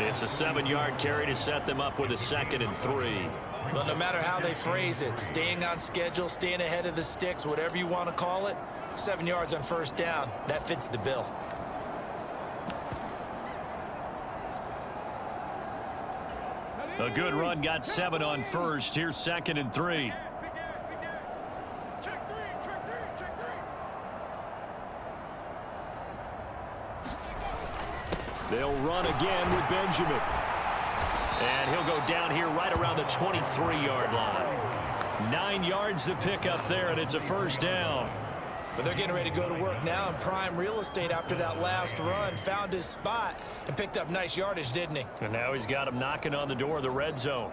It's a 7-yard carry to set them up with a 2nd and 3. Well, no matter how they phrase it, staying on schedule, staying ahead of the sticks, whatever you want to call it, 7 yards on 1st down, that fits the bill. A good run, got 7 on 1st. Here's 2nd and 3. They'll run again with Benjamin. And he'll go down here right around the 23-yard line. 9 yards to pick up there, and it's a 1st down. But they're getting ready to go to work now in prime real estate after that last run. Found his spot and picked up nice yardage, didn't he? And now he's got him knocking on the door of the red zone.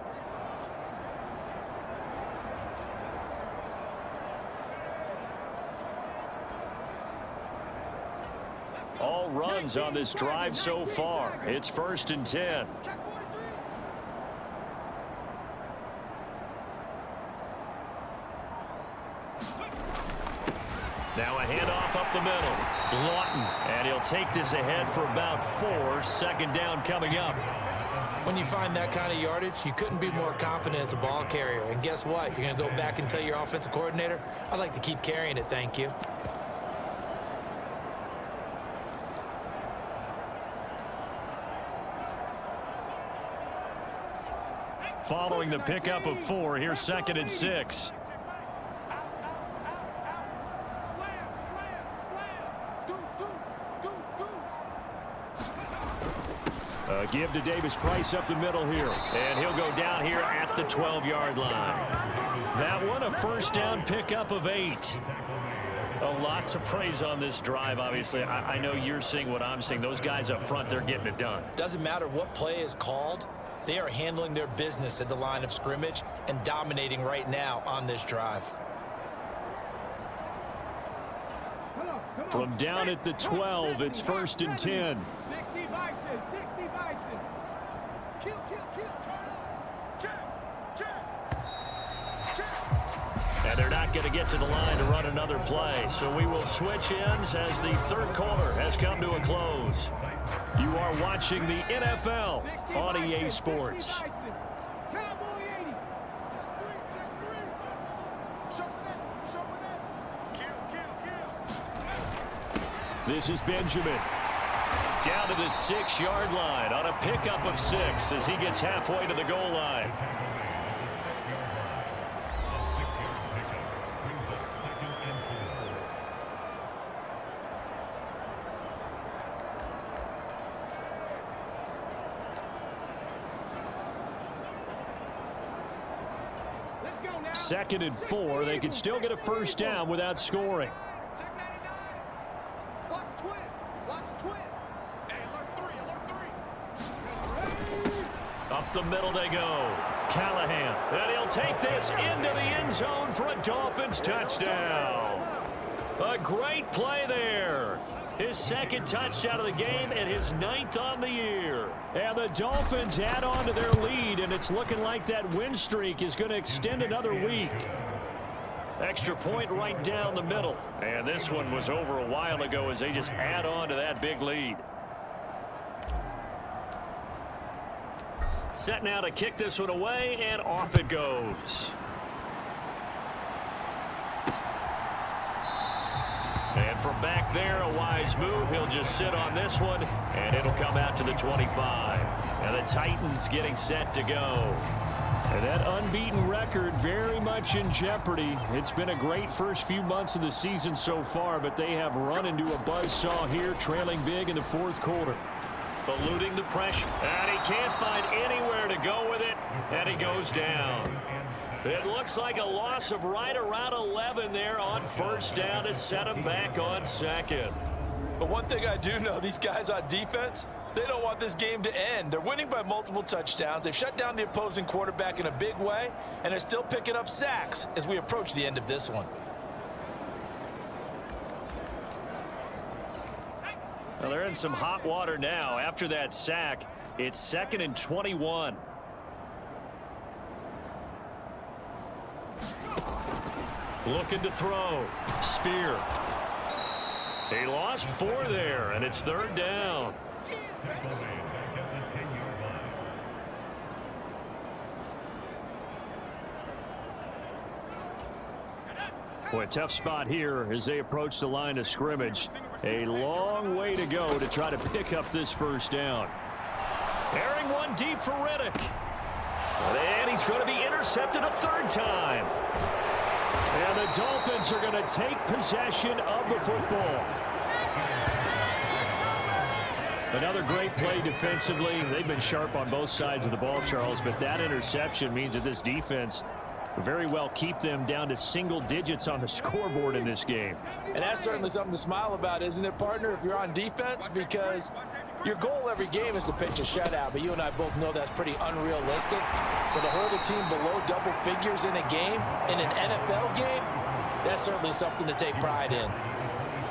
All runs on this drive so far. It's 1st and 10. Now a handoff up the middle. Lawton, and he'll take this ahead for about 4. 2nd down coming up. When you find that kind of yardage, you couldn't be more confident as a ball carrier. And guess what? You're going to go back and tell your offensive coordinator, I'd like to keep carrying it, thank you. Following the pickup of 4, here's 2nd and 6. Give to Davis-Price up the middle here. And he'll go down here at the 12-yard line. That one a 1st down pickup of 8. A lot to praise on this drive, obviously. I know you're seeing what I'm seeing. Those guys up front, they're getting it done. Doesn't matter what play is called. They are handling their business at the line of scrimmage and dominating right now on this drive. From down at the 12, it's 1st and 10. 60 Bison, 60 Bison. Kill, turn up. Check. And they're not going to get to the line to run another play. So we will switch ends as the 3rd quarter has come to a close. You are watching the NFL on EA Sports. Cowboy 80. Check 3. Show it. Kill. This is Benjamin. Down to the 6-yard line on a pickup of 6 as he gets halfway to the goal line. Let's go now. 2nd and 4. They can still get a 1st down without scoring. Check 99. Watch twins. Hey, alert 3. Up the middle they go. Callahan. And he'll take this into the end zone for a Dolphins touchdown. A great play there. His 2nd touchdown of the game and his 9th on the year. And the Dolphins add on to their lead, and it's looking like that win streak is going to extend another week. Extra point right down the middle. And this one was over a while ago as they just add on to that big lead. Set now to kick this one away, and off it goes. And from back there, a wise move. He'll just sit on this one, and it'll come out to the 25. And the Titans getting set to go. And that unbeaten record very much in jeopardy. It's been a great first few months of the season so far, but they have run into a buzzsaw here, trailing big in the 4th quarter. Eluding the pressure, and he can't find anywhere to go with it, and he goes down. It looks like a loss of right around 11 there on 1st down to set him back on 2nd. But one thing I do know, these guys on defense, they don't want this game to end. They're winning by multiple touchdowns. They've shut down the opposing quarterback in a big way, and they're still picking up sacks as we approach the end of this one. Well, they're in some hot water now. After that sack, it's 2nd and 21. Looking to throw. Spear. He lost 4 there, and it's 3rd down. Boy, a tough spot here as they approach the line of scrimmage. A long way to go to try to pick up this 1st down. Airing one deep for Riddick. And he's going to be intercepted a 3rd time. And the Dolphins are going to take possession of the football. Another great play defensively. They've been sharp on both sides of the ball, Charles, but that interception means that this defense very well keep them down to single digits on the scoreboard in this game. And that's certainly something to smile about, isn't it, partner, if you're on defense? Because your goal every game is to pitch a shutout, but you and I both know that's pretty unrealistic. But to hold a team below double figures in a game, in an NFL game, that's certainly something to take pride in.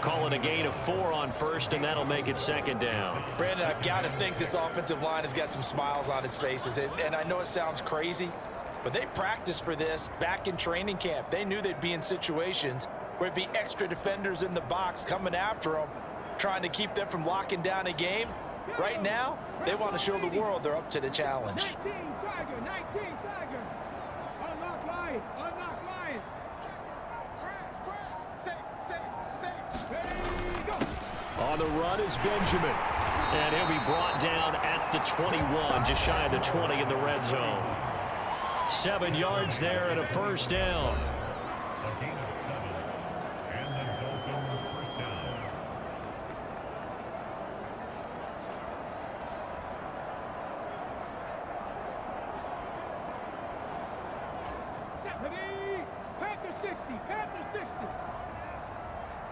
call it a gain of 4 on first, and that'll make it second down. Brandon, I've got to think this offensive line has got some smiles on its faces. And I know it sounds crazy, but they practiced for this back in training camp. They knew they'd be in situations where it'd be extra defenders in the box coming after them, trying to keep them from locking down a game. Right now, they want to show the world they're up to the challenge. 19 Tiger, 19 Tiger. Unlock line, unlock line. On the run is Benjamin. And he'll be brought down at the 21, just shy of the 20 in the red zone. 7 yards there and a first down. Panther 60, Panther 60.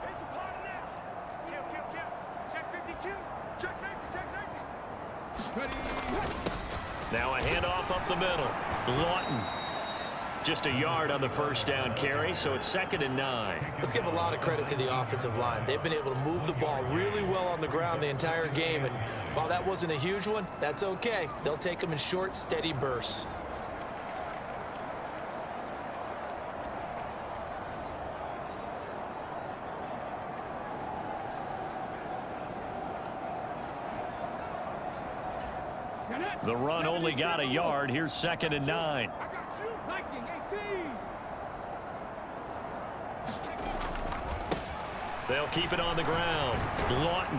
It's a part of that. Kill. Check 52. Check safety. Ready. Now a handoff up the middle. Lawton. Just a yard on the first down carry, so it's 2nd and 9. Let's give a lot of credit to the offensive line. They've been able to move the ball really well on the ground the entire game, and while that wasn't a huge one, that's okay. They'll take them in short, steady bursts. The run only got a yard. Here's 2nd and 9. They'll keep it on the ground. Lawton.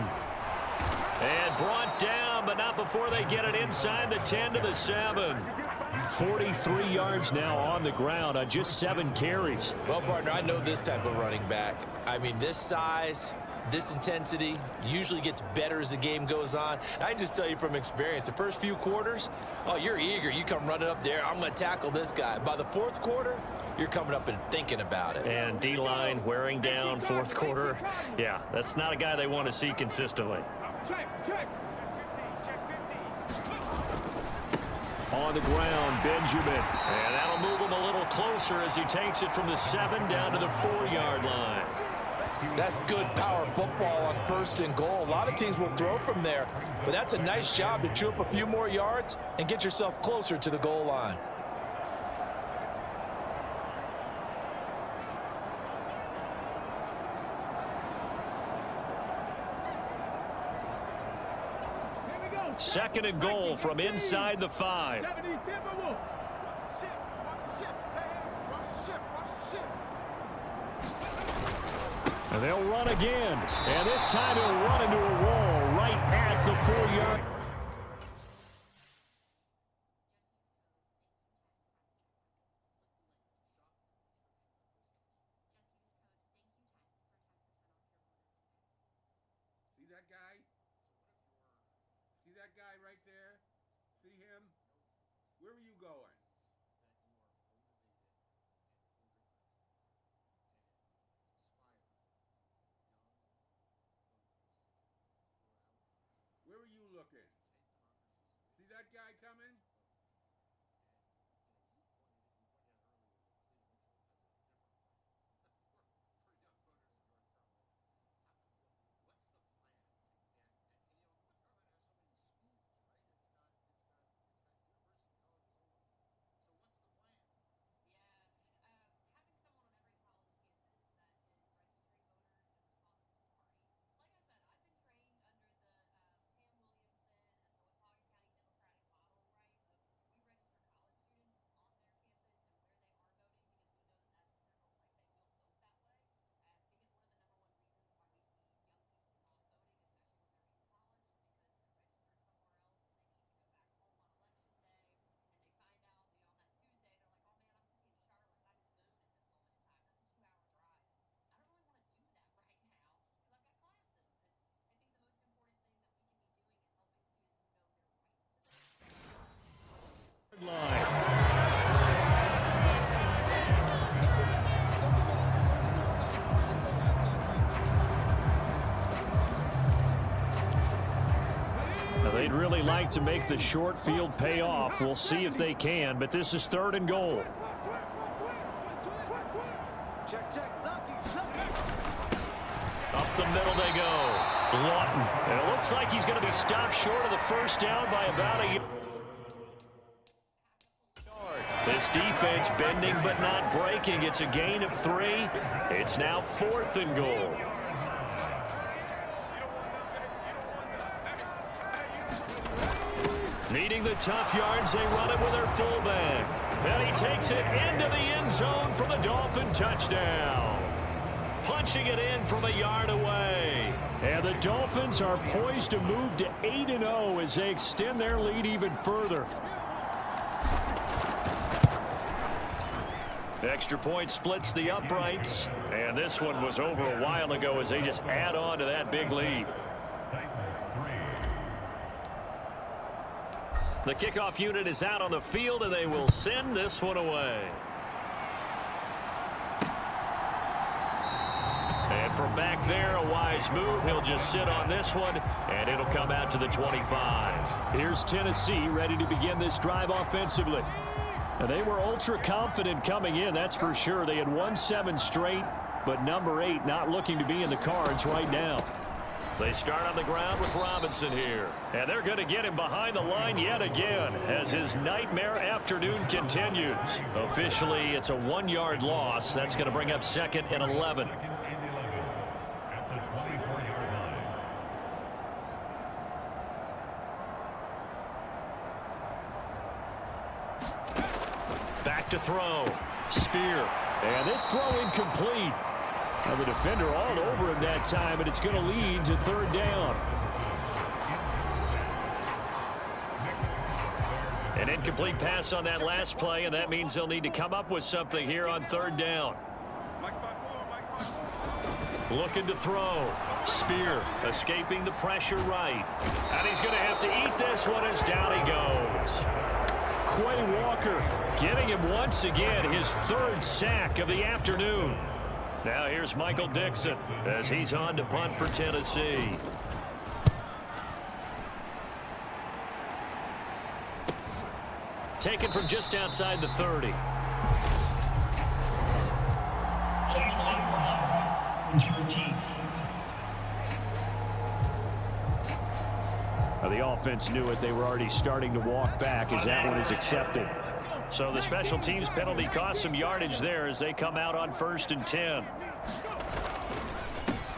And brought down, but not before they get it inside the 10 to the 7. 43 yards now on the ground on just 7 carries. Well, partner, I know this type of running back. I mean, this size, this intensity usually gets better as the game goes on. I can just tell you from experience, the first few quarters, oh, you're eager. You come running up there, I'm going to tackle this guy. By the 4th quarter, you're coming up and thinking about it. And D-line wearing down 4th quarter. Yeah, that's not a guy they want to see consistently. Check. On the ground, Benjamin. And that'll move him a little closer as he takes it from the 7 down to the 4-yard line. That's good power football on 1st and goal. A lot of teams will throw from there, but that's a nice job to chew up a few more yards and get yourself closer to the goal line. Second and goal from inside the 5. And they'll run again. And this time he'll run into a wall right at the 4-yard. See that guy? See that guy right there? See him? Where are you going? Where are you looking? See that guy coming? Now, they'd really like to make the short field pay off. We'll see if they can, but this is 3rd and goal. Check. Up the middle they go. Lawton. And it looks like he's going to be stopped short of the first down by about a yard. This defense bending but not breaking. It's a gain of 3. It's now 4th and goal. Needing the tough yards, they run it with their fullback. And he takes it into the end zone for the Dolphin touchdown. Punching it in from a yard away. And the Dolphins are poised to move to 8-0 as they extend their lead even further. Extra point splits the uprights. And this one was over a while ago as they just add on to that big lead. The kickoff unit is out on the field, and they will send this one away. And from back there, a wise move. He'll just sit on this one, and it'll come out to the 25. Here's Tennessee ready to begin this drive offensively. And they were ultra confident coming in, that's for sure. They had won 7 straight, but number 8 not looking to be in the cards right now. They start on the ground with Robinson here. And they're going to get him behind the line yet again as his nightmare afternoon continues. Officially, it's a 1-yard loss. That's going to bring up 2nd and 11. Back to throw. Spear. And this throw incomplete. Now the defender all over him that time, and it's going to lead to 3rd down. An incomplete pass on that last play, and that means they'll need to come up with something here on 3rd down. Looking to throw. Spear escaping the pressure right. And he's going to have to eat this one as down he goes. Quay Walker getting him once again, his 3rd sack of the afternoon. Now here's Michael Dixon as he's on to punt for Tennessee. Taken from just outside the 30. Now the offense knew it. They were already starting to walk back as that one is accepted. So the special teams penalty cost some yardage there as they come out on 1st and 10.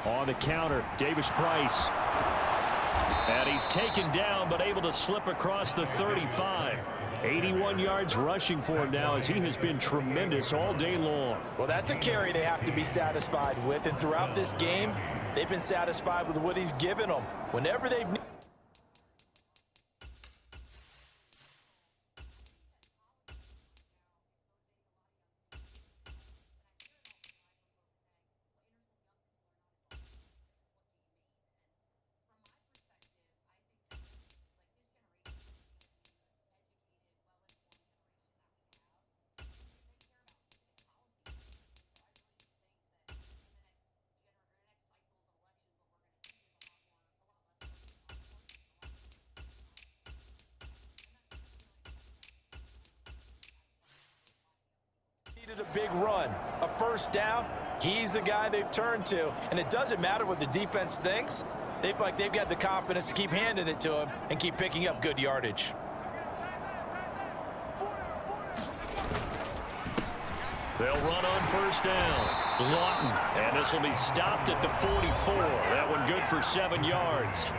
On the counter, Davis Price. And he's taken down but able to slip across the 35. 81 yards rushing for him now as he has been tremendous all day long. Well, that's a carry they have to be satisfied with. And throughout this game, they've been satisfied with what he's given them. Whenever they've a big run, a 1st down, he's the guy they've turned to. And it doesn't matter what the defense thinks. They've got the confidence to keep handing it to him and keep picking up good yardage. They'll run on 1st down. Lawton. And this will be stopped at the 44. That one good for 7 yards.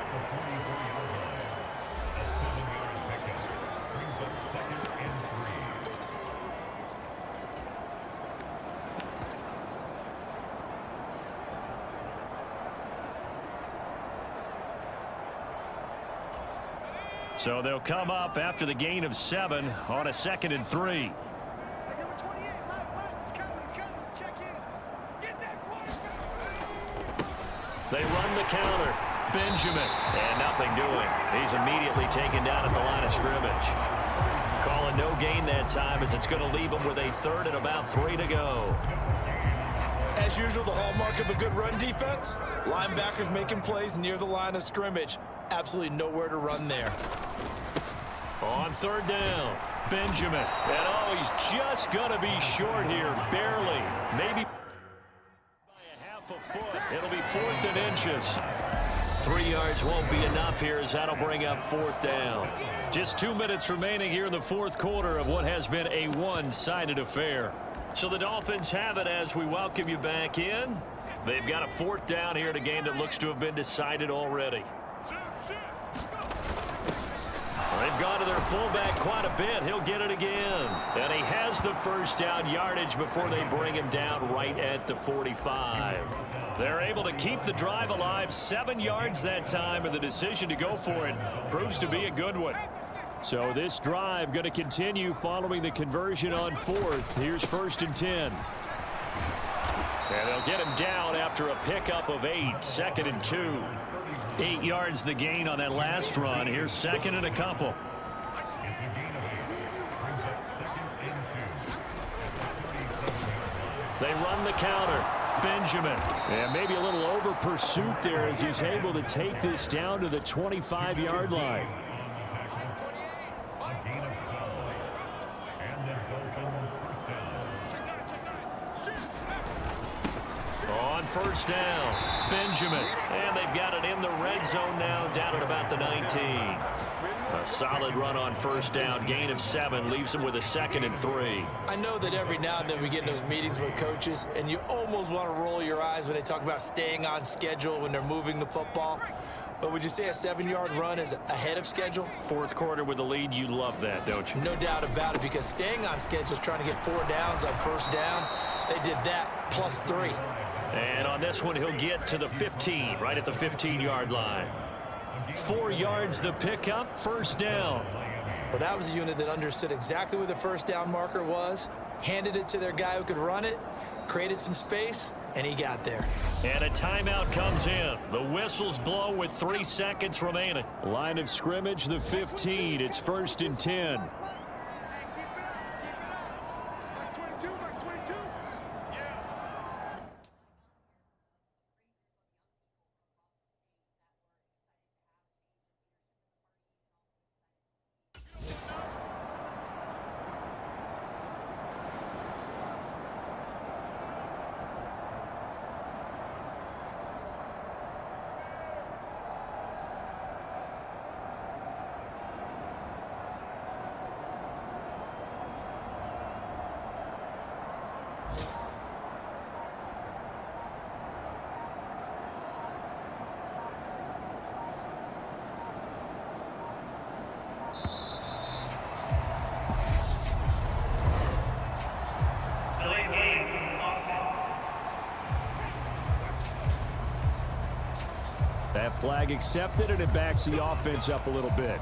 So they'll come up after the gain of 7 on a 2nd and 3. They run the counter. Benjamin. And nothing doing. He's immediately taken down at the line of scrimmage. Calling no gain that time as it's going to leave him with a 3rd and about 3 to go. As usual, the hallmark of a good run defense, linebackers making plays near the line of scrimmage. Absolutely nowhere to run there. On 3rd down, Benjamin. And oh, he's just going to be short here, barely. Maybe by a half a foot. It'll be 4th and inches. 3 yards won't be enough here as that'll bring up 4th down. Just 2 minutes remaining here in the 4th quarter of what has been a one-sided affair. So the Dolphins have it as we welcome you back in. They've got a 4th down here in a game that looks to have been decided already. They've gone to their fullback quite a bit. He'll get it again. And he has the 1st down yardage before they bring him down right at the 45. They're able to keep the drive alive, 7 yards that time, and the decision to go for it proves to be a good one. So this drive going to continue following the conversion on 4th. Here's 1st and 10. And they'll get him down after a pickup of 8, 2nd and 2. 8 yards the gain on that last run. Here's 2nd and a couple. They run the counter. Benjamin. And maybe a little over pursuit there as he's able to take this down to the 25-yard line. On 1st down, Benjamin. And they've got it in the red zone now, down at about the 19. A solid run on 1st down, gain of 7, leaves them with a 2nd and 3. I know that every now and then we get in those meetings with coaches, and you almost want to roll your eyes when they talk about staying on schedule when they're moving the football. But would you say a 7-yard run is ahead of schedule? 4th quarter with the lead, you love that, don't you? No doubt about it, because staying on schedule is trying to get 4 downs on 1st down. They did that plus 3. And on this one, he'll get to the 15, right at the 15-yard line. 4 yards the pickup, 1st down. Well, that was a unit that understood exactly where the 1st down marker was, handed it to their guy who could run it, created some space, and he got there. And a timeout comes in. The whistles blow with 3 seconds remaining. Line of scrimmage, the 15. It's 1st and 10. That flag accepted, and it backs the offense up a little bit.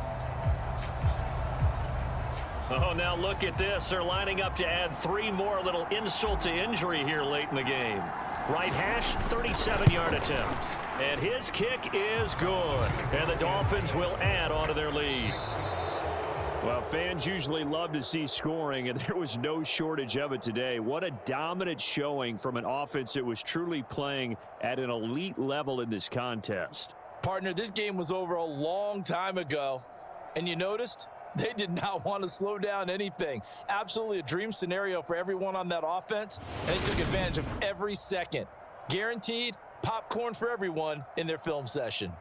Oh, now look at this. They're lining up to add 3 more, little insult to injury here late in the game. Right hash, 37-yard attempt. And his kick is good. And the Dolphins will add on to their lead. Well, fans usually love to see scoring, and there was no shortage of it today. What a dominant showing from an offense that was truly playing at an elite level in this contest. Partner, this game was over a long time ago, and you noticed they did not want to slow down anything. Absolutely a dream scenario for everyone on that offense, and they took advantage of every second. Guaranteed popcorn for everyone in their film session.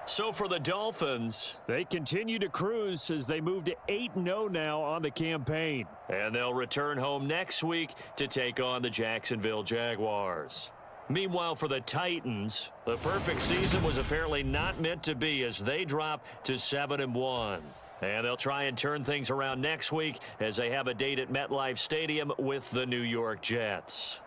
So for the Dolphins, they continue to cruise as they move to 8-0 now on the campaign. And they'll return home next week to take on the Jacksonville Jaguars. Meanwhile, for the Titans, the perfect season was apparently not meant to be as they drop to 7-1. And they'll try and turn things around next week as they have a date at MetLife Stadium with the New York Jets.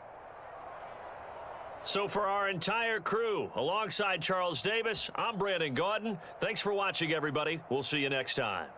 So for our entire crew, alongside Charles Davis, I'm Brandon Gaudin. Thanks for watching, everybody. We'll see you next time.